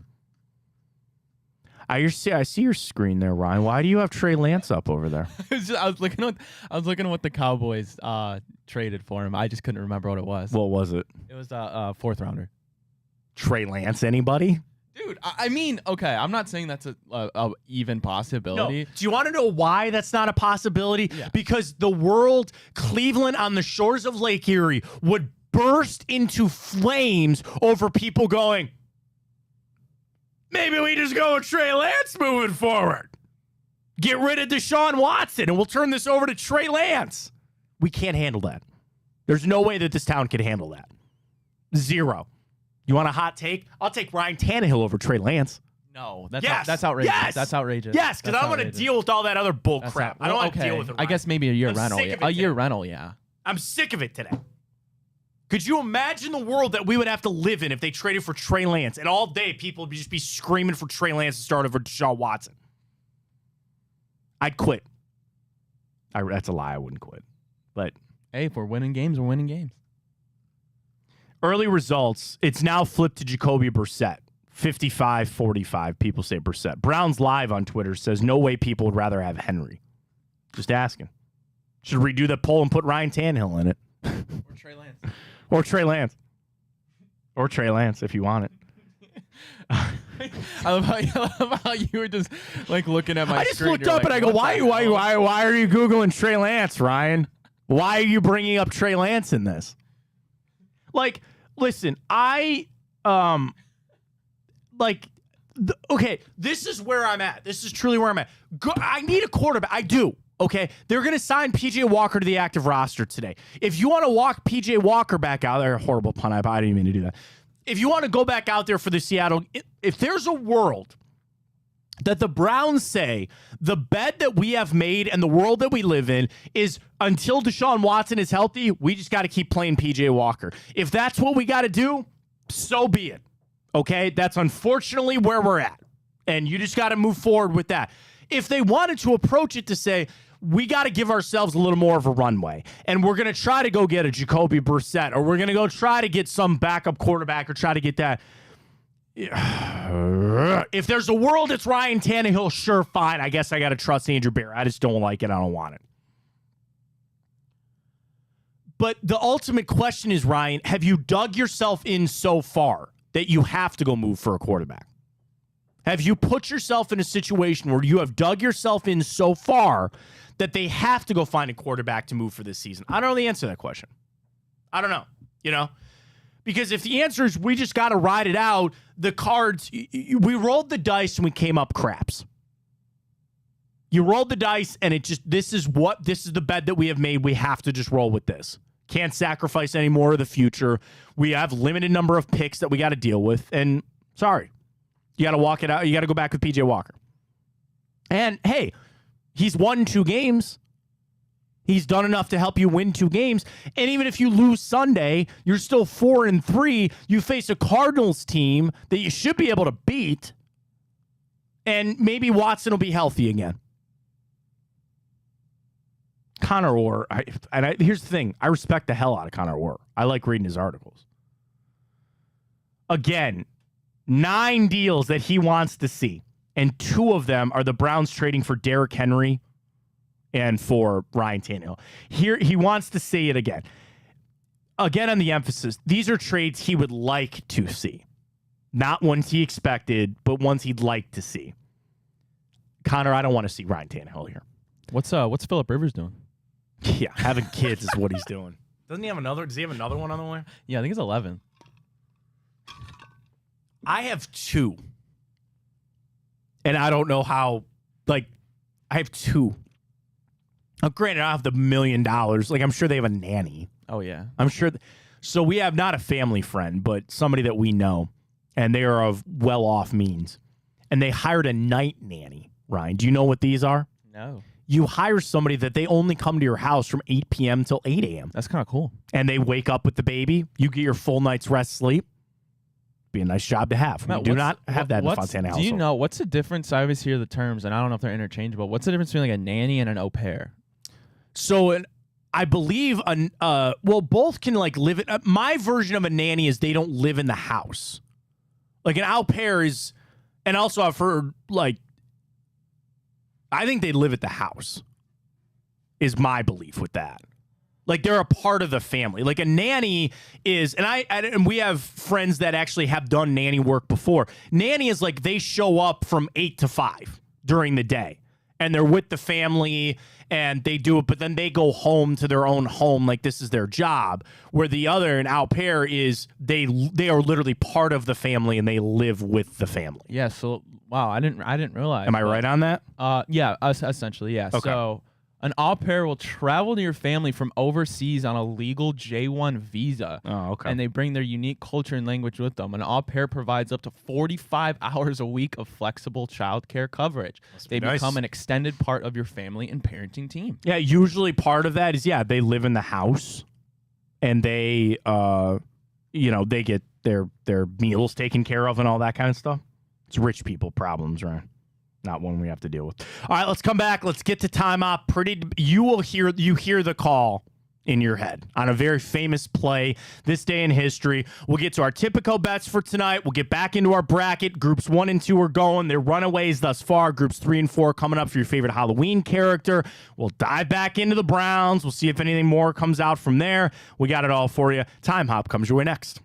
S1: I see your screen there, Ryan. Why do you have Trey Lance up over there?
S2: I was looking at what the Cowboys traded for him. I just couldn't remember what it was.
S1: What was it?
S2: It was a 4th rounder.
S1: Trey Lance, anybody?
S2: Dude, I mean, okay, I'm not saying that's a even possibility.
S1: No. Do you want to know why that's not a possibility?
S2: Yeah.
S1: Because the world, Cleveland on the shores of Lake Erie, would burst into flames over people going, maybe we just go with Trey Lance moving forward. Get rid of Deshaun Watson, and we'll turn this over to Trey Lance. We can't handle that. There's no way that this town can handle that. Zero. You want a hot take? I'll take Ryan Tannehill over Trey Lance.
S2: No, that's outrageous.
S1: Yes.
S2: That's outrageous.
S1: Yes, because I don't want to deal with all that other bull
S2: That's
S1: crap.
S2: not-
S1: I don't
S2: well,
S1: want to
S2: okay.
S1: deal with it.
S2: I guess maybe a year
S1: I'm
S2: rental.
S1: sick of it
S2: A year
S1: today.
S2: rental, yeah.
S1: I'm sick of it today. Could you imagine the world that we would have to live in if they traded for Trey Lance and all day people would just be screaming for Trey Lance to start over Deshaun Watson? I'd quit. That's a lie. I wouldn't quit. But
S2: Hey, if we're winning games, we're winning games.
S1: early results, it's now flipped to Jacoby Brissett. 55-45. People say Brissett. Browns Live on Twitter says no way people would rather have Henry. Just asking. Should redo the poll and put Ryan Tannehill in it.
S2: Or Trey Lance.
S1: Or Trey Lance. Or Trey Lance if you want it.
S2: I love how you were just like looking at my
S1: I just
S2: screen.
S1: looked
S2: You're
S1: up
S2: like,
S1: and I go,
S2: what the hell?
S1: why are you Googling Trey Lance, Ryan? Why are you bringing up Trey Lance in this? Like, listen, okay, this is where I'm at. This is truly where I'm at. I need a quarterback. I do. Okay, they're going to sign P.J. Walker to the active roster today. If you want to walk P.J. Walker back out there, horrible pun, I didn't even mean to do that. If you want to go back out there for the Seattle, if there's a world that the Browns say the bet that we have made and the world that we live in is until Deshaun Watson is healthy, we just got to keep playing P.J. Walker. If that's what we got to do, so be it. Okay, that's unfortunately where we're at. And you just got to move forward with that. If they wanted to approach it to say, we got to give ourselves a little more of a runway, and we're going to try to go get a Jacoby Brissett, or we're going to go try to get some backup quarterback or try to get that. If there's a world it's Ryan Tannehill, sure, fine. I guess I got to trust Andrew Barrett. I just don't like it. I don't want it. But the ultimate question is, Ryan, have you dug yourself in so far that you have to go move for a quarterback? Have you put yourself in a situation where you have dug yourself in so far that they have to go find a quarterback to move for this season? I don't know the answer to that question. I don't know, Because if the answer is we just got to ride it out, the cards, we rolled the dice and we came up craps. You rolled the dice and this is the bet that we have made. We have to just roll with this. Can't sacrifice any more of the future. We have limited number of picks that we got to deal with. And sorry, you got to walk it out. You got to go back with PJ Walker. And hey, he's won 2 games. He's done enough to help you win 2 games. And even if you lose Sunday, you're still 4-3. You face a Cardinals team that you should be able to beat. And maybe Watson will be healthy again. Connor Orr, here's the thing. I respect the hell out of Connor Orr. I like reading his articles. Again, 9 deals that he wants to see. And 2 of them are the Browns trading for Derrick Henry and for Ryan Tannehill. Here, he wants to see it again. Again, on the emphasis, these are trades he would like to see. Not ones he expected, but ones he'd like to see. Connor, I don't want to see Ryan Tannehill here.
S2: What's Phillip Rivers doing?
S1: Yeah, having kids is what he's doing. Does he have another one on the way?
S2: Yeah, I think it's 11.
S1: I have 2. And I don't know how, I have 2. Now, granted, I don't have the $1 million. I'm sure they have a nanny.
S2: Oh, yeah.
S1: I'm sure. So we have not a family friend, but somebody that we know, and they are of well-off means. And they hired a night nanny, Ryan. Do you know what these are?
S2: No.
S1: You hire somebody that they only come to your house from 8 p.m. till 8 a.m.
S2: That's kind of cool.
S1: And they wake up with the baby. You get your full night's rest sleep. Be a nice job to have.
S2: Matt,
S1: we do not have that in the Fontana household.
S2: Do you know, what's the difference? I always hear the terms, and I don't know if they're interchangeable. What's the difference between a nanny and an au pair?
S1: So I believe, both can live it. My version of a nanny is they don't live in the house. An au pair is, And also I've heard, like, I think they live at the house is my belief with that. Like, they're a part of the family. Like, a nanny is, and we have friends that actually have done nanny work before. Nanny is like they show up from 8 to 5 during the day, and they're with the family, and they do it, but then they go home to their own home like this is their job. Where the other, an au pair, is they are literally part of the family, and they live with the family.
S2: Yeah, so, wow, I didn't realize.
S1: Am I right on that?
S2: Yeah, essentially, yeah.
S1: Okay.
S2: So an au pair will travel to your family from overseas on a legal J1 visa.
S1: Oh, okay.
S2: And they bring their unique culture and language with them. An au pair provides up to 45 hours a week of flexible childcare coverage. They become an extended part of your family and parenting team.
S1: Yeah, usually part of that is, they live in the house, and they, they get their meals taken care of and all that kind of stuff. It's rich people problems, right? Not one we have to deal with. All right, let's come back. Let's get to time up. You hear the call in your head on a very famous play this day in history. We'll get to our typical bets for tonight. We'll get back into our bracket. Groups 1 and 2 are going. They're runaways thus far. Groups 3 and 4 coming up for your favorite Halloween character. We'll dive back into the Browns. We'll see if anything more comes out from there. We got it all for you. Time Hop comes your way next.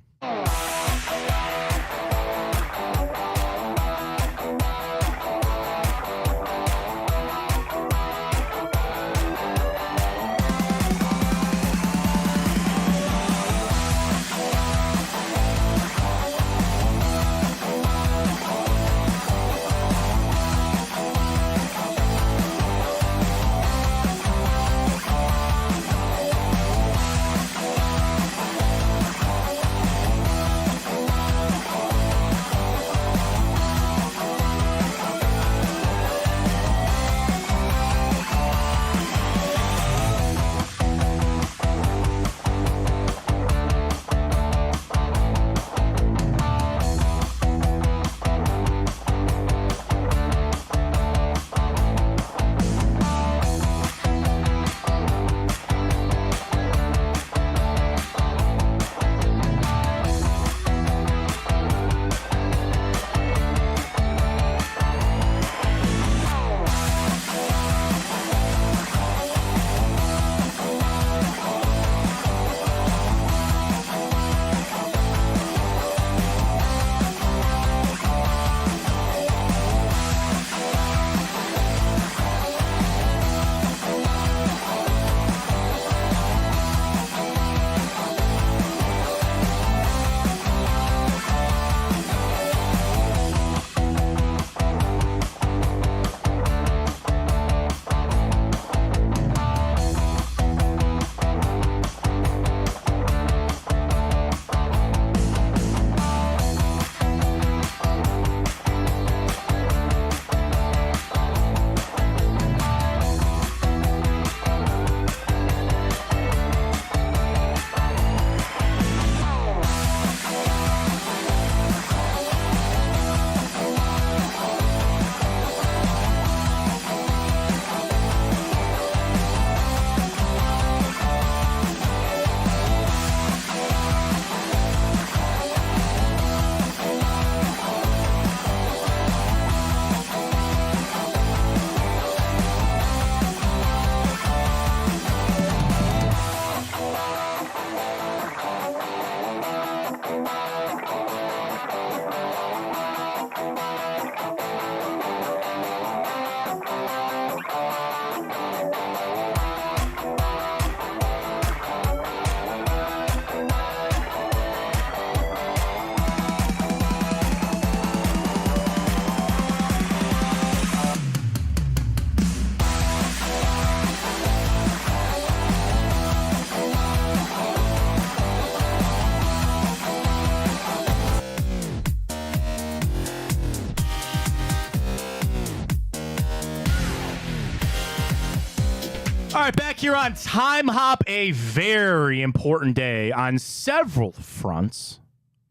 S1: All right, back here on Time Hop, a very important day on several fronts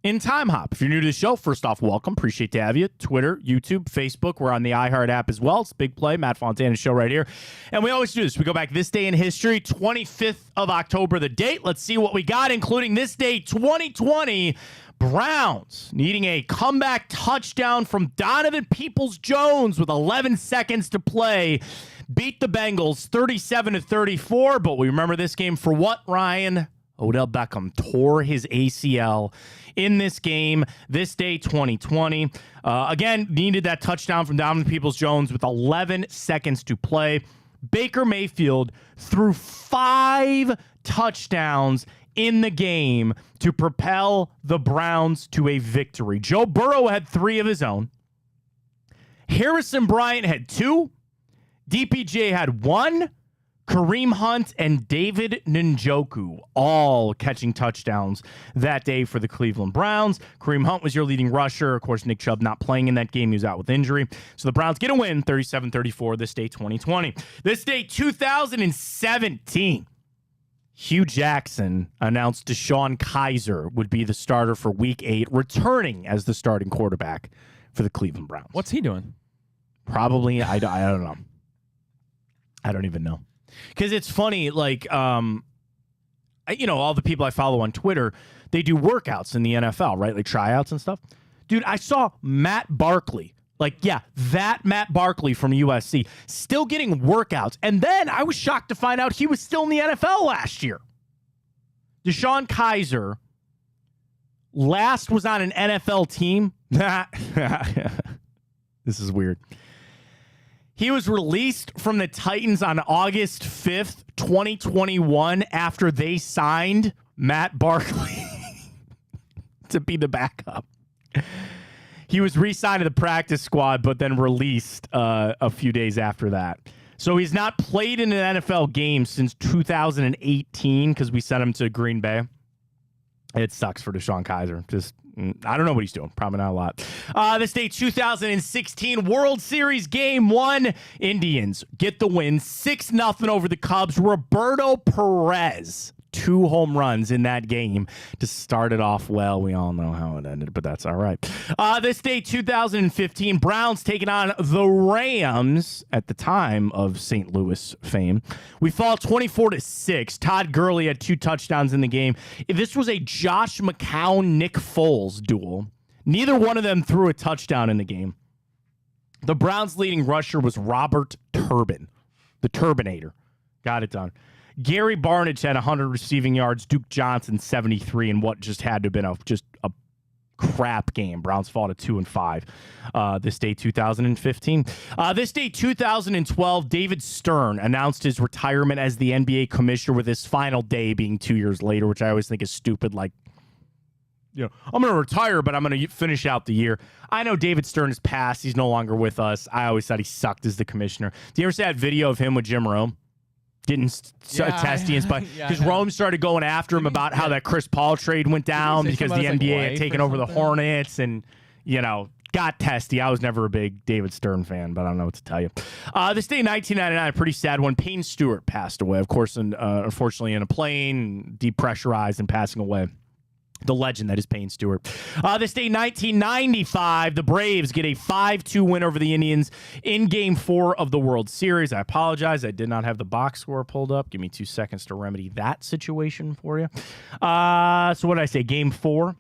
S1: in Time Hop. If you're new to the show, first off, welcome. Appreciate to have you. Twitter, YouTube, Facebook. We're on the iHeart app as well. It's a big play. Matt Fontana show right here. And we always do this. We go back this day in history, 25th of October, the date. Let's see what we got, including this day, 2020. Browns needing a comeback touchdown from Donovan Peoples-Jones with 11 seconds to play. Beat the Bengals 37-34, but we remember this game for what, Ryan? Odell Beckham tore his ACL in this game, this day 2020. Again, needed that touchdown from Donovan Peoples-Jones with 11 seconds to play. Baker Mayfield threw 5 touchdowns in the game to propel the Browns to a victory. Joe Burrow had 3 of his own. Harrison Bryant had 2. DPJ had 1. Kareem Hunt and David Njoku all catching touchdowns that day for the Cleveland Browns. Kareem Hunt was your leading rusher. Of course, Nick Chubb not playing in that game. He was out with injury. So the Browns get a win, 37-34, this day 2020. This day 2017. Hugh Jackson announced Deshaun Kaiser would be the starter for Week 8, returning as the starting quarterback for the Cleveland Browns.
S2: What's he doing?
S1: Probably, I don't know. I don't even know. Because it's funny, like, all the people I follow on Twitter, they do workouts in the NFL, right? Like tryouts and stuff. Dude, I saw Matt Barkley. That Matt Barkley from USC still getting workouts. And then I was shocked to find out he was still in the NFL last year. Deshaun Kaiser last was on an NFL team. This is weird. He was released from the Titans on August 5th, 2021, after they signed Matt Barkley to be the backup. He was re-signed to the practice squad, but then released a few days after that. So he's not played in an NFL game since 2018 because we sent him to Green Bay. It sucks for Deshaun Kaiser. I don't know what he's doing. Probably not a lot. This day, 2016 World Series Game 1. Indians get the win 6-0 over the Cubs. Roberto Perez, 2 home runs in that game to start it off well. We all know how it ended, but that's all right. This day, 2015, Browns taking on the Rams at the time of St. Louis fame. We fall 24-6. Todd Gurley had 2 touchdowns in the game. If this was a Josh McCown, Nick Foles duel, neither one of them threw a touchdown in the game. The Browns' leading rusher was Robert Turbin, the Turbinator. Got it done. Gary Barnidge had 100 receiving yards. Duke Johnson 73 in what just had to have been a crap game. Browns fall to 2-5. This day 2015. This day 2012. David Stern announced his retirement as the NBA commissioner, with his final day being 2 years later, which I always think is stupid. Like, I'm going to retire, but I'm going to finish out the year. I know David Stern is passed. He's no longer with us. I always thought he sucked as the commissioner. Do you ever see that video of him with Jim Rome? Test because Rome started going after him about how that Chris Paul trade went down because the NBA had taken over the Hornets and, got testy. I was never a big David Stern fan, but I don't know what to tell you. This day, 1999, a pretty sad one. Payne Stewart passed away, of course, and unfortunately in a plane, depressurized and passing away. The legend that is Payne Stewart. This day, 1995, the Braves get a 5-2 win over the Indians in Game 4 of the World Series. I apologize. I did not have the box score pulled up. Give me 2 seconds to remedy that situation for you. So what did I say? Game 4.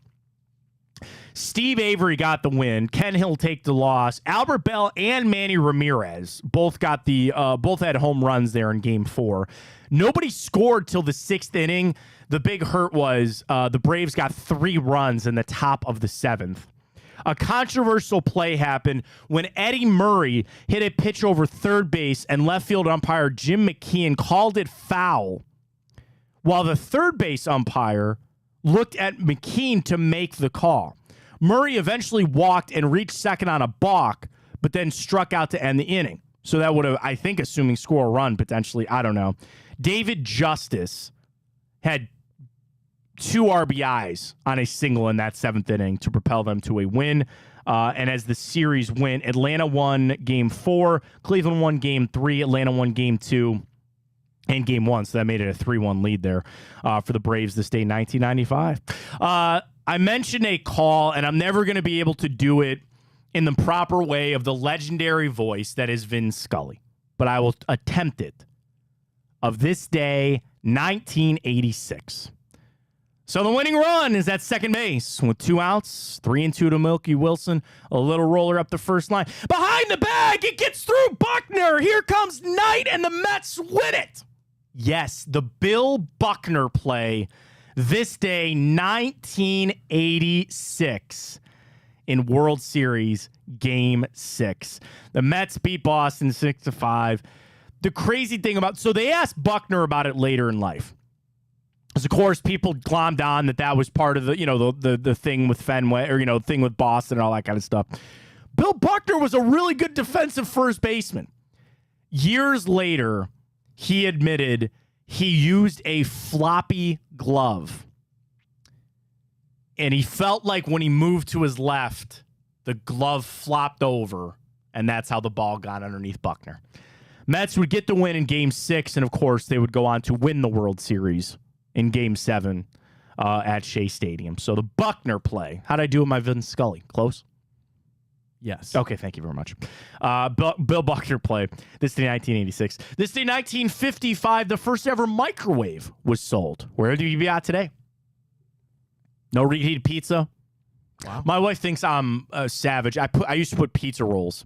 S1: Steve Avery got the win. Ken Hill take the loss. Albert Bell and Manny Ramirez both got both had home runs there in Game 4. Nobody scored till the 6th inning. The big hurt was the Braves got 3 runs in the top of the 7th. A controversial play happened when Eddie Murray hit a pitch over third base, and left field umpire Jim McKeon called it foul, while the third base umpire looked at McKeon to make the call. Murray eventually walked and reached second on a balk, but then struck out to end the inning. So that would have, I think, assuming score a run, potentially, I don't know. David Justice had 2 RBIs on a single in that 7th inning to propel them to a win. And as the series went, Atlanta won Game 4, Cleveland won Game 3, Atlanta won Game 2, and Game 1. So that made it a 3-1 lead there for the Braves this day, 1995. I mentioned a call, and I'm never going to be able to do it in the proper way of the legendary voice that is Vin Scully, but I will attempt it. Of this day, 1986. So the winning run is at second base with 2 outs, 3-2 to Milky Wilson. A little roller up the first line. Behind the bag, it gets through Buckner. Here comes Knight, and the Mets win it. Yes, the Bill Buckner play this day, 1986, in World Series Game 6. The Mets beat Boston 6-5. The crazy thing about, so they asked Buckner about it later in life. Because, of course, people glommed on that was part of the thing with Fenway, or, thing with Boston and all that kind of stuff. Bill Buckner was a really good defensive first baseman. Years later, he admitted he used a floppy glove. And he felt like when he moved to his left, the glove flopped over, and that's how the ball got underneath Buckner. Mets would get the win in Game 6, and, of course, they would go on to win the World Series in Game 7 at Shea Stadium. So the Buckner play. How'd I do with my Vin Scully? Close?
S2: Yes.
S1: Okay, thank you very much. Bill Buckner play. This day, 1986. This day, 1955, the first ever microwave was sold. Where do you be at today? No reheated pizza?
S2: Wow.
S1: My wife thinks I'm a savage. I used to put pizza rolls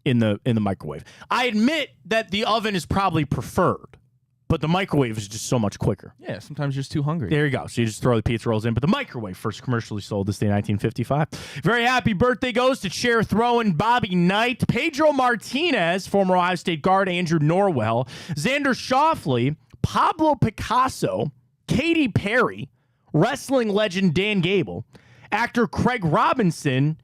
S1: in the microwave. I admit that the oven is probably preferred, but the microwave is just so much quicker.
S2: Yeah, sometimes you're just too hungry.
S1: There you go. So you just throw the pizza rolls in. But the microwave, first commercially sold this day, 1955. Very happy birthday goes to Chair Throwing Bobby Knight, Pedro Martinez, former Ohio State guard Andrew Norwell, Xander Schauffele, Pablo Picasso, Katy Perry, wrestling legend Dan Gable, actor Craig Robinson,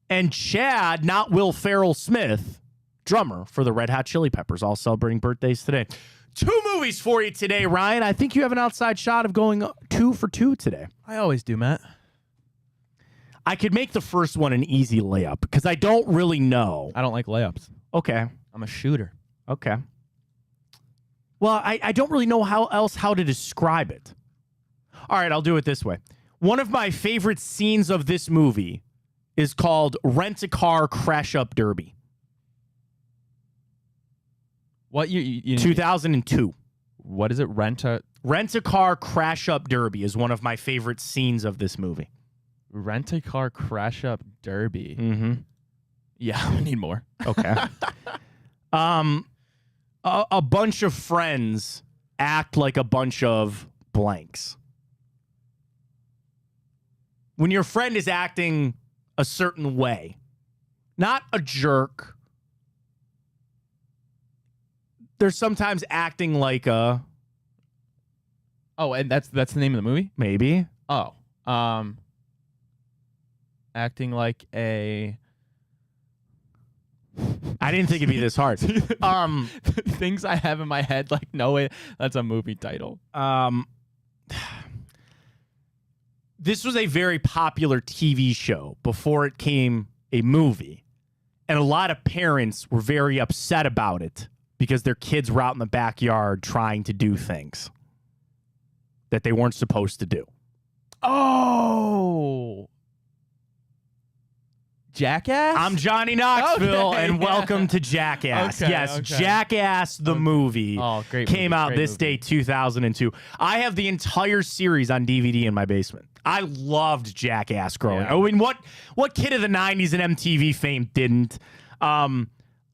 S1: and Chad, not Will Ferrell Smith, drummer for the Red Hot Chili Peppers, all celebrating birthdays today. 2 movies for you today, Ryan. I think you have an outside shot of going 2 for 2 today.
S2: I always do, Matt.
S1: I could make the first one an easy layup because I don't really know.
S2: I don't like layups.
S1: Okay.
S2: I'm a shooter.
S1: Okay. Well, I don't really know how to describe it. All right, I'll do it this way. One of my favorite scenes of this movie is called Rent-A-Car Crash-Up Derby.
S2: What you
S1: 2002.
S2: What is it?
S1: Rent-A-Car Crash-Up Derby is one of my favorite scenes of this movie.
S2: Rent-A-Car Crash-Up Derby.
S1: Mm-hmm.
S2: Yeah, we need more.
S1: Okay. A bunch of friends act like a bunch of blanks. When your friend is acting a certain way, not a jerk, they're sometimes acting like a...
S2: Oh, and that's the name of the movie?
S1: Maybe.
S2: Oh. Acting like a...
S1: I didn't think it'd be this hard.
S2: Things I have in my head, like, no way, that's a movie title.
S1: This was a very popular TV show before it came a movie. And a lot of parents were very upset about it because their kids were out in the backyard trying to do things that they weren't supposed to do.
S2: Oh. Jackass?
S1: I'm Johnny Knoxville,
S2: Okay,
S1: and
S2: yeah.
S1: welcome to Jackass.
S2: Okay,
S1: Yes,
S2: okay.
S1: Jackass the movie
S2: Great
S1: came
S2: movie,
S1: out
S2: great
S1: this
S2: movie.
S1: day, 2002. I have the entire series on DVD in my basement. I loved Jackass growing up.
S2: Yeah.
S1: I mean, what kid of the 90s and MTV fame didn't?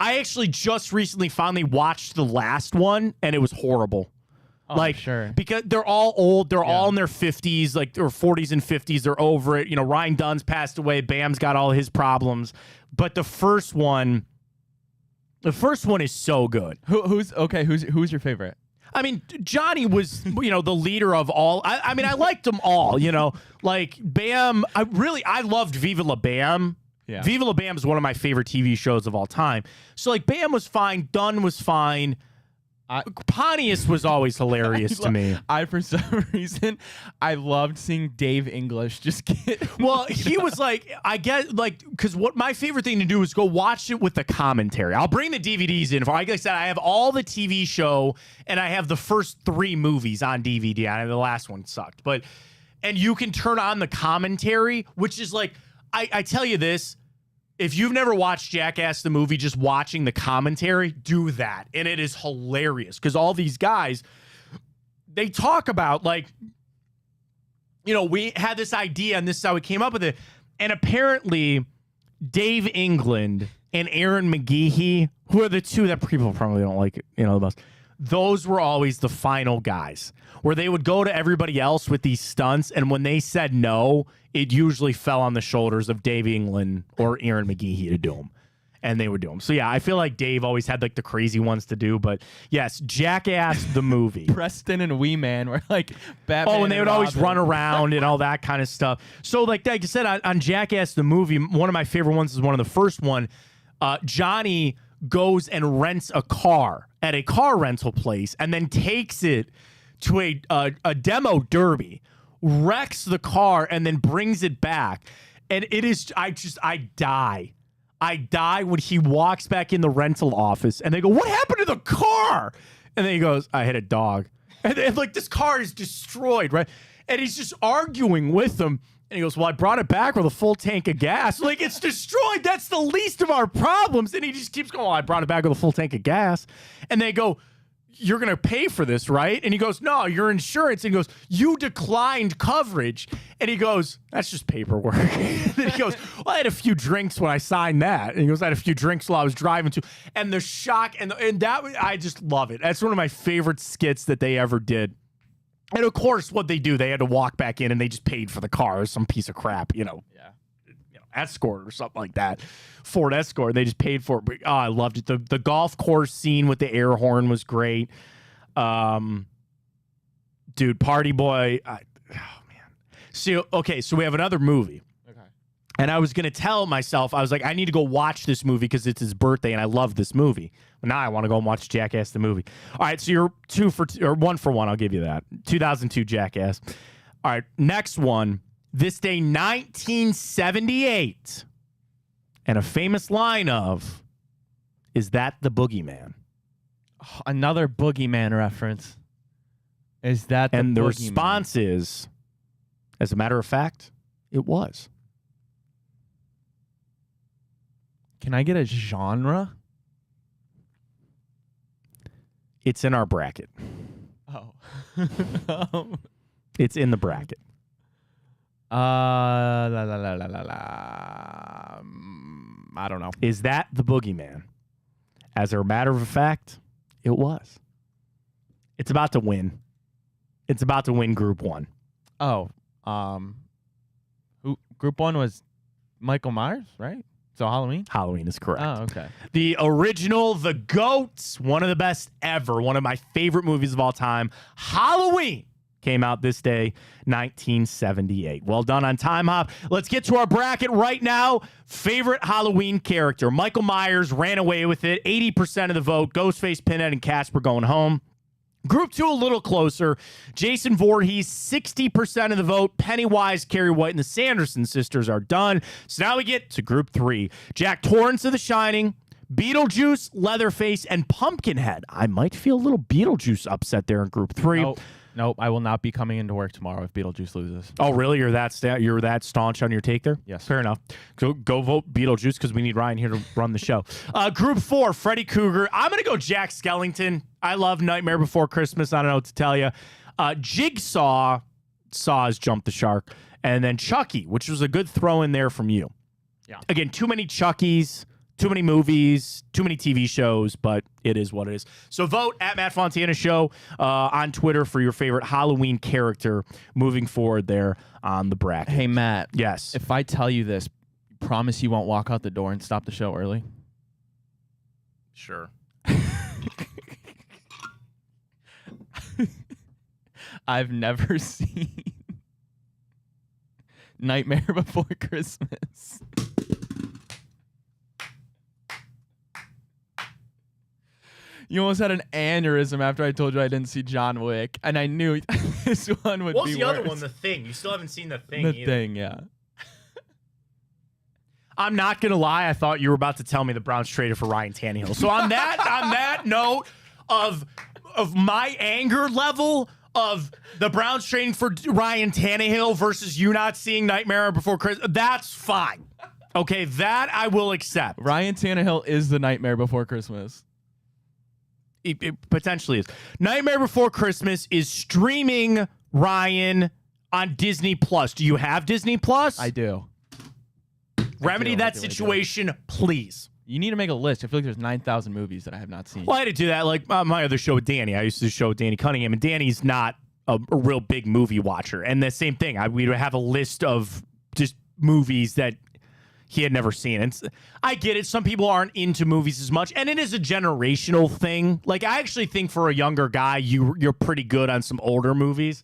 S1: I actually just recently finally watched the last one, and it was horrible.
S2: Oh, sure.
S1: Because they're all old. They're all in their 50s, like, or 40s and 50s. They're over it. You know, Ryan Dunn's passed away. Bam's got all his problems. But the first one is so good.
S2: Who's your favorite?
S1: I mean, Johnny was, the leader of all. I mean, I liked them all, like Bam. I loved Viva La Bam.
S2: Yeah.
S1: Viva La Bam is one of my favorite TV shows of all time. So, like, Bam was fine. Dunn was fine. Pontius was always hilarious to me.
S2: For some reason, I loved seeing Dave English just get...
S1: Well, he was like, I get, like, because what my favorite thing to do is go watch it with the commentary. I'll bring the DVDs in. Like I said, I have all the TV show, and I have the first 3 movies on DVD. The last one sucked. And you can turn on the commentary, which is like, I tell you this, if you've never watched Jackass the movie, just watching the commentary, do that. And it is hilarious because all these guys, they talk about, like, we had this idea and this is how we came up with it. And apparently Dave England and Aaron McGehee, who are the two that people probably don't like, the most, those were always the final guys where they would go to everybody else with these stunts. And when they said no, it usually fell on the shoulders of Dave England or Aaron McGehee to do them. And they would do them. So, yeah, I feel like Dave always had, like, the crazy ones to do. But, yes, Jackass the movie.
S2: Preston and Wee Man were, like, Batman.
S1: Oh, and they would always run around and all that kind of stuff. So, like I said, on Jackass the movie, one of my favorite ones is one of the first one. Johnny goes and rents a car at a car rental place and then takes it to a demo derby, wrecks the car, and then brings it back. And it is, I die. I die when he walks back in the rental office and they go, "What happened to the car?" And then he goes, "I hit a dog." And like, this car is destroyed, right? And he's just arguing with them. And he goes, "Well, I brought it back with a full tank of gas." Like, it's destroyed. That's the least of our problems. And he just keeps going, "Well, I brought it back with a full tank of gas." And they go, "You're going to pay for this, right?" And he goes, "No, your insurance." And he goes, "You declined coverage." And he goes, "That's just paperwork." And then he goes, "Well, I had a few drinks when I signed that." And he goes, "I had a few drinks while I was driving too." And the shock, and that, I just love it. That's one of my favorite skits that they ever did. And of course, what they do, they had to walk back in and they just paid for the car. Some piece of crap,
S2: Yeah.
S1: Escort or something like that. Ford Escort. They just paid for it. But, I loved it. The golf course scene with the air horn was great. Dude, Party Boy. Oh, man. So we have another movie.
S2: Okay.
S1: And I was going to tell myself, I was like, I need to go watch this movie because it's his birthday and I love this movie. But now I want to go and watch Jackass the movie. All right, so you're 1 for 1. I'll give you that. 2002 Jackass. All right, next one. This day, 1978. And a famous line of, "Is that the boogeyman?"
S2: Oh, another boogeyman reference. Is that the
S1: And the
S2: boogeyman?
S1: response is, as a matter of fact, it was.
S2: Can I get a genre?
S1: It's in our bracket.
S2: Oh.
S1: It's in the bracket.
S2: I don't know.
S1: Is that the boogeyman? As a matter of fact, it was. It's about to win. It's about to win Group 1.
S2: Oh, Group 1 was Michael Myers, right? So Halloween?
S1: Halloween is correct.
S2: Oh, okay.
S1: The original, The Goats, one of the best ever, one of my favorite movies of all time. Halloween came out this day, 1978. Well done on Time Hop. Let's get to our bracket right now. Favorite Halloween character. Michael Myers ran away with it. 80% of the vote. Ghostface, Pinhead, and Casper going home. Group 2, a little closer. Jason Voorhees, 60% of the vote. Pennywise, Carrie White, and the Sanderson sisters are done. So now we get to Group 3. Jack Torrance of The Shining, Beetlejuice, Leatherface, and Pumpkinhead. I might feel a little Beetlejuice upset there in Group 3.
S2: Nope. I will not be coming into work tomorrow if Beetlejuice loses.
S1: Oh, really? You're that staunch on your take there?
S2: Yes.
S1: Fair enough. Go vote Beetlejuice because we need Ryan here to run the show. Group 4, Freddy Krueger. I'm going to go Jack Skellington. I love Nightmare Before Christmas. I don't know what to tell you. Jigsaw, Saw's Jump the Shark. And then Chucky, which was a good throw in there from you.
S2: Yeah.
S1: Again, too many Chuckies. Too many movies, too many TV shows, but it is what it is. So vote at Matt Fontana Show on Twitter for your favorite Halloween character moving forward there on the bracket.
S2: Hey, Matt.
S1: Yes.
S2: If I tell you this, promise you won't walk out the door and stop the show early?
S1: Sure.
S2: I've never seen Nightmare Before Christmas. You almost had an aneurysm after I told you I didn't see John Wick, and I knew this one would be worse.
S1: What's the other one? The Thing. You still haven't seen The Thing
S2: The
S1: either.
S2: Thing, yeah.
S1: I'm not going to lie. I thought you were about to tell me the Browns traded for Ryan Tannehill. So on that note of my anger level of the Browns trading for Ryan Tannehill versus you not seeing Nightmare Before Christmas, that's fine. Okay, that I will accept.
S2: Ryan Tannehill is the Nightmare Before Christmas.
S1: It potentially is. Nightmare Before Christmas is streaming Ryan on Disney Plus. Do you have Disney Plus?
S2: I do.
S1: Remedy that situation, please.
S2: You need to make a list. I feel like there's 9,000 movies that I have not seen.
S1: Well, I had to do that. Like my other show with Danny. I used to show with Danny Cunningham, and Danny's not a real big movie watcher. And the same thing. We would have a list of just movies that he had never seen. And I get it. Some people aren't into movies as much, and it is a generational thing. Like, I actually think for a younger guy, you're pretty good on some older movies.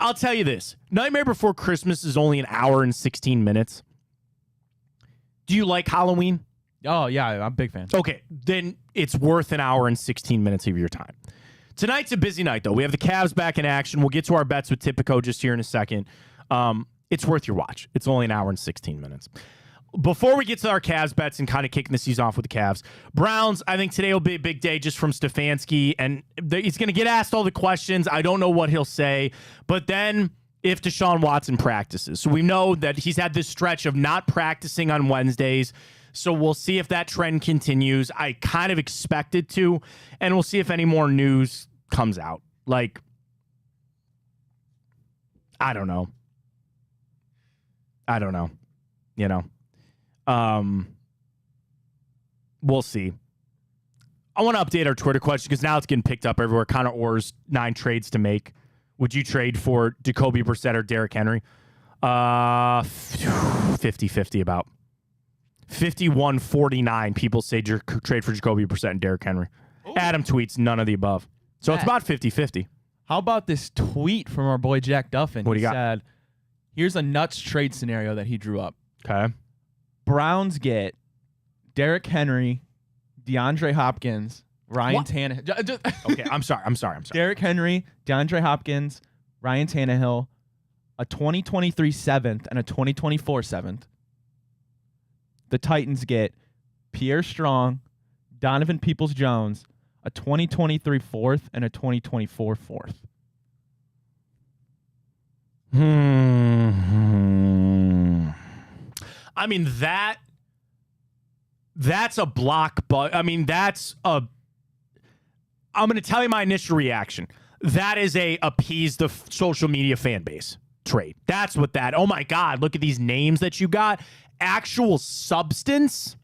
S1: I'll tell you this. Nightmare Before Christmas is only an hour and 16 minutes. Do you like Halloween?
S2: Oh, yeah, I'm a big fan.
S1: Okay, then it's worth an hour and 16 minutes of your time. Tonight's a busy night, though. We have the Cavs back in action. We'll get to our bets with Tipico just here in a second. It's worth your watch. It's only an hour and 16 minutes. Before we get to our Cavs bets and kind of kicking the season off with the Cavs, Browns, I think today will be a big day just from Stefanski, and he's going to get asked all the questions. I don't know what he'll say, but then if Deshaun Watson practices. So we know that he's had this stretch of not practicing on Wednesdays, so we'll see if that trend continues. I kind of expect it to, and we'll see if any more news comes out. Like, I don't know. You know. We'll see. I want to update our Twitter question because now it's getting picked up everywhere. Connor Orr's 9 trades to make. Would you trade for Jacoby Brissett or Derrick Henry? 50-50 about. 51-49 people say trade for Jacoby Brissett and Derrick Henry. Ooh. Adam tweets none of the above. So it's about 50-50.
S2: How about this tweet from our boy Jack Duffin?
S1: What do you got?
S2: Said, here's a nuts trade scenario that he drew up.
S1: Okay.
S2: Browns get Derrick Henry, DeAndre Hopkins, Ryan Tannehill.
S1: Okay, I'm sorry.
S2: Derrick Henry, DeAndre Hopkins, Ryan Tannehill, a 2023 7th and a 2024 7th. The Titans get Pierre Strong, Donovan Peoples-Jones, a 2023 4th and a 2024 4th.
S1: I mean, that's a block, but I mean, I'm going to tell you my initial reaction. That is a appease the social media fan base trade. That's what that, oh my God, look at these names that you got. Actual substance.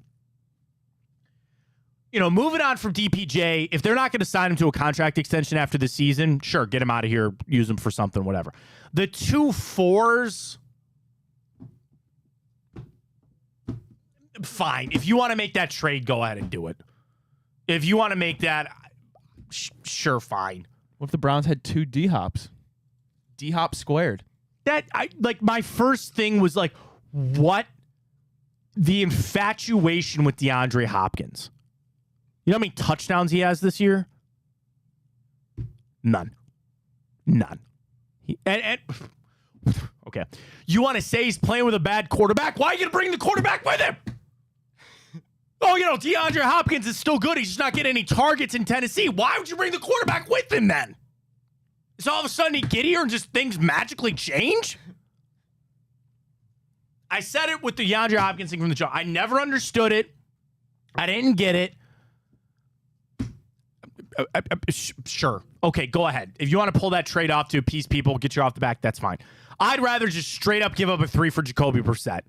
S1: You know, moving on from DPJ, if they're not going to sign him to a contract extension after the season, sure, get him out of here, use him for something, whatever. The 2 4s, fine. If you want to make that trade, go ahead and do it. If you want to make that, sure, fine.
S2: What if the Browns had 2 D-Hops? D-Hop squared.
S1: My first thing was like, what? The infatuation with DeAndre Hopkins. You know how many touchdowns he has this year? None. Okay. You want to say he's playing with a bad quarterback? Why are you going to bring the quarterback with him? Oh, you know, DeAndre Hopkins is still good. He's just not getting any targets in Tennessee. Why would you bring the quarterback with him then? Is all of a sudden he get here and just things magically change? I said it with the DeAndre Hopkins thing from the jump. I never understood it. I didn't get it. Sure. Okay, go ahead. If you want to pull that trade off to appease people, get you off the back, that's fine. I'd rather just straight up give up a 3 for Jacoby Brissett.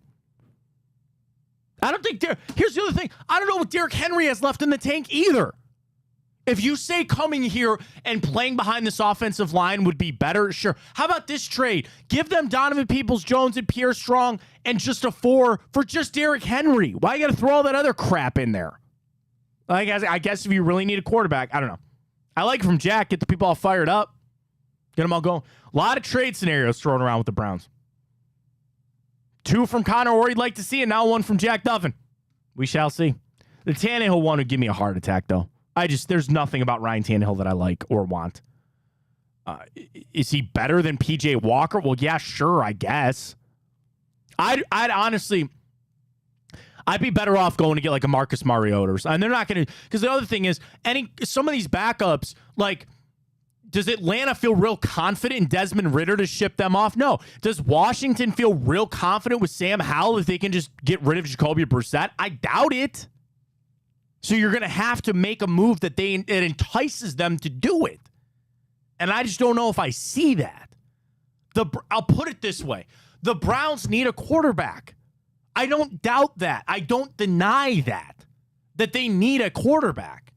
S1: I don't think here's the other thing. I don't know what Derrick Henry has left in the tank either. If you say coming here and playing behind this offensive line would be better, sure. How about this trade? Give them Donovan Peoples-Jones and Pierre Strong and just a 4 for just Derrick Henry. Why you got to throw all that other crap in there? I guess if you really need a quarterback, I don't know. I like it from Jack. Get the people all fired up. Get them all going. A lot of trade scenarios thrown around with the Browns. 2 from Connor Orr you'd like to see, and now 1 from Jack Duffin. We shall see. The Tannehill one would give me a heart attack, though. There's nothing about Ryan Tannehill that I like or want. Is he better than PJ Walker? Well, yeah, sure, I guess. I'd honestly, I'd be better off going to get like a Marcus Mariota. And they're not going to, because the other thing is, some of these backups, like, does Atlanta feel real confident in Desmond Ridder to ship them off? No. Does Washington feel real confident with Sam Howell if they can just get rid of Jacoby Brissett? I doubt it. So you're going to have to make a move that it entices them to do it. And I just don't know if I see that. I'll put it this way. The Browns need a quarterback. I don't doubt that. I don't deny that they need a quarterback.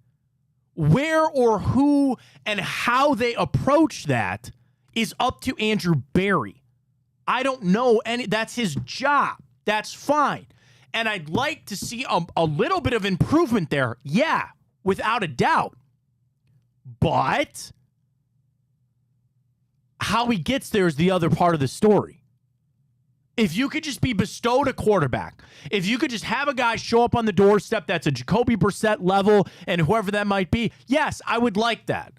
S1: Where or who and how they approach that is up to Andrew Berry. I don't know, and that's his job. That's fine. And I'd like to see a little bit of improvement there. Yeah, without a doubt. But how he gets there is the other part of the story. If you could just be bestowed a quarterback, if you could just have a guy show up on the doorstep that's a Jacoby Brissett level and whoever that might be, yes, I would like that.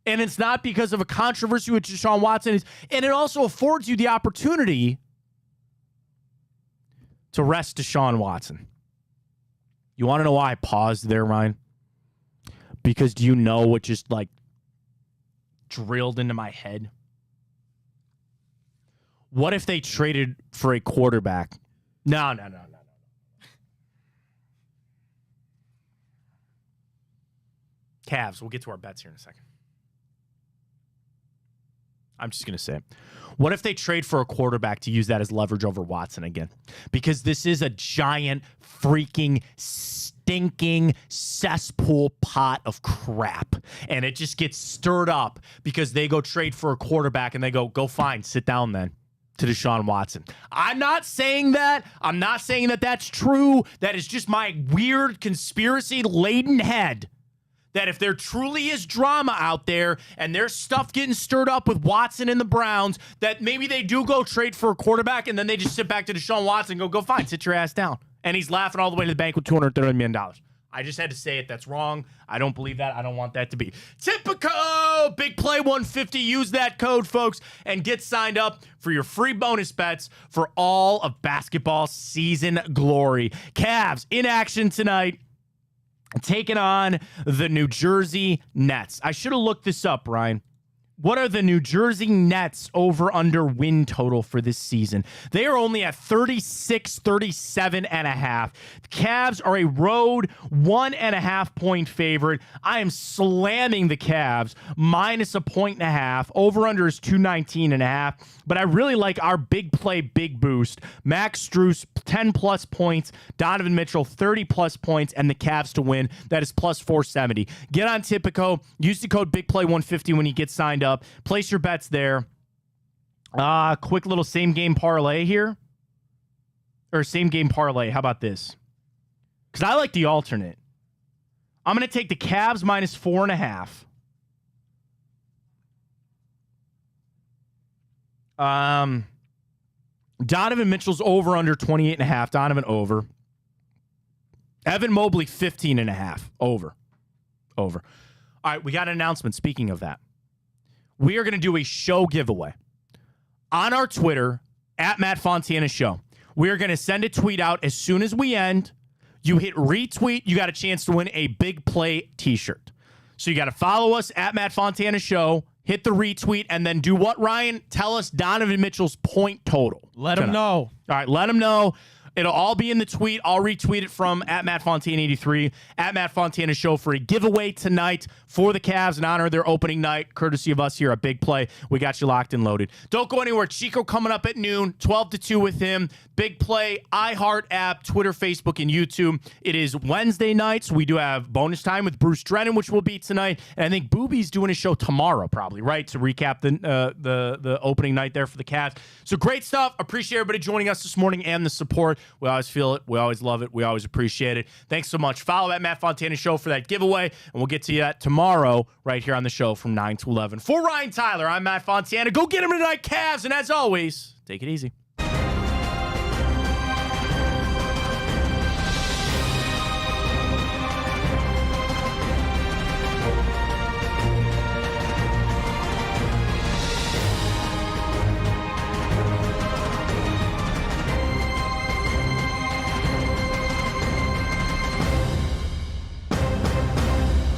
S1: And it's not because of a controversy with Deshaun Watson. And it also affords you the opportunity to rest Deshaun Watson. You want to know why I paused there, Ryan? Because do you know what just like drilled into my head? What if they traded for a quarterback? No. Cavs, we'll get to our bets here in a second. I'm just going to say it. What if they trade for a quarterback to use that as leverage over Watson again? Because this is a giant, freaking, stinking cesspool pot of crap. And it just gets stirred up because they go trade for a quarterback and they go fine, sit down then. To Deshaun Watson. I'm not saying that. I'm not saying that that's true. That is just my weird conspiracy-laden head. That if there truly is drama out there and there's stuff getting stirred up with Watson and the Browns, that maybe they do go trade for a quarterback and then they just sit back to Deshaun Watson and go fine, sit your ass down. And he's laughing all the way to the bank with $230 million. I just had to say it. That's wrong. I don't believe that. I don't want that to be. Tipico! Big Play 150. Use that code, folks, and get signed up for your free bonus bets for all of basketball season glory. Cavs in action tonight, taking on the New Jersey Nets. I should have looked this up, Ryan. What are the New Jersey Nets over-under win total for this season? They are only at 37.5. The Cavs are a road 1.5 point favorite. I am slamming the Cavs minus 1.5. Over-under is 219.5. But I really like our big play, big boost. Max Strus, 10-plus points. Donovan Mitchell, 30-plus points. And the Cavs to win. That is plus 470. Get on Tipico. Use the code BIGPLAY150 when you get signed up. Place your bets there. Quick little same game parlay here. Or same game parlay. How about this? Because I like the alternate. I'm going to take the Cavs minus 4.5. Donovan Mitchell's over under 28.5. Donovan over. Evan Mobley 15.5. Over. All right, we got an announcement. Speaking of that, we are going to do a show giveaway on our Twitter at Matt Fontana Show. We are going to send a tweet out as soon as we end. You hit retweet, you got a chance to win a Big Play t-shirt. So you got to follow us at Matt Fontana Show, hit the retweet, and then do what, Ryan? Tell us Donovan Mitchell's point total.
S2: Let him know.
S1: All right, let him know. It'll all be in the tweet. I'll retweet it from at Matt Fontana 83, at Matt Fontana Show for a giveaway tonight for the Cavs in honor of their opening night, courtesy of us here at Big Play. We got you locked and loaded. Don't go anywhere. Chico coming up at noon, 12 to 2 with him. Big Play, iHeart app, Twitter, Facebook, and YouTube. It is Wednesday night, so we do have bonus time with Bruce Drennan, which will be tonight. And I think Booby's doing a show tomorrow, probably, right, to recap the opening night there for the Cavs. So great stuff. Appreciate everybody joining us this morning and the support. We always feel it. We always love it. We always appreciate it. Thanks so much. Follow at Matt Fontana Show for that giveaway, and we'll get to you tomorrow right here on the show from 9 to 11. For Ryan Tyler, I'm Matt Fontana. Go get him tonight, Cavs, and as always, take it easy.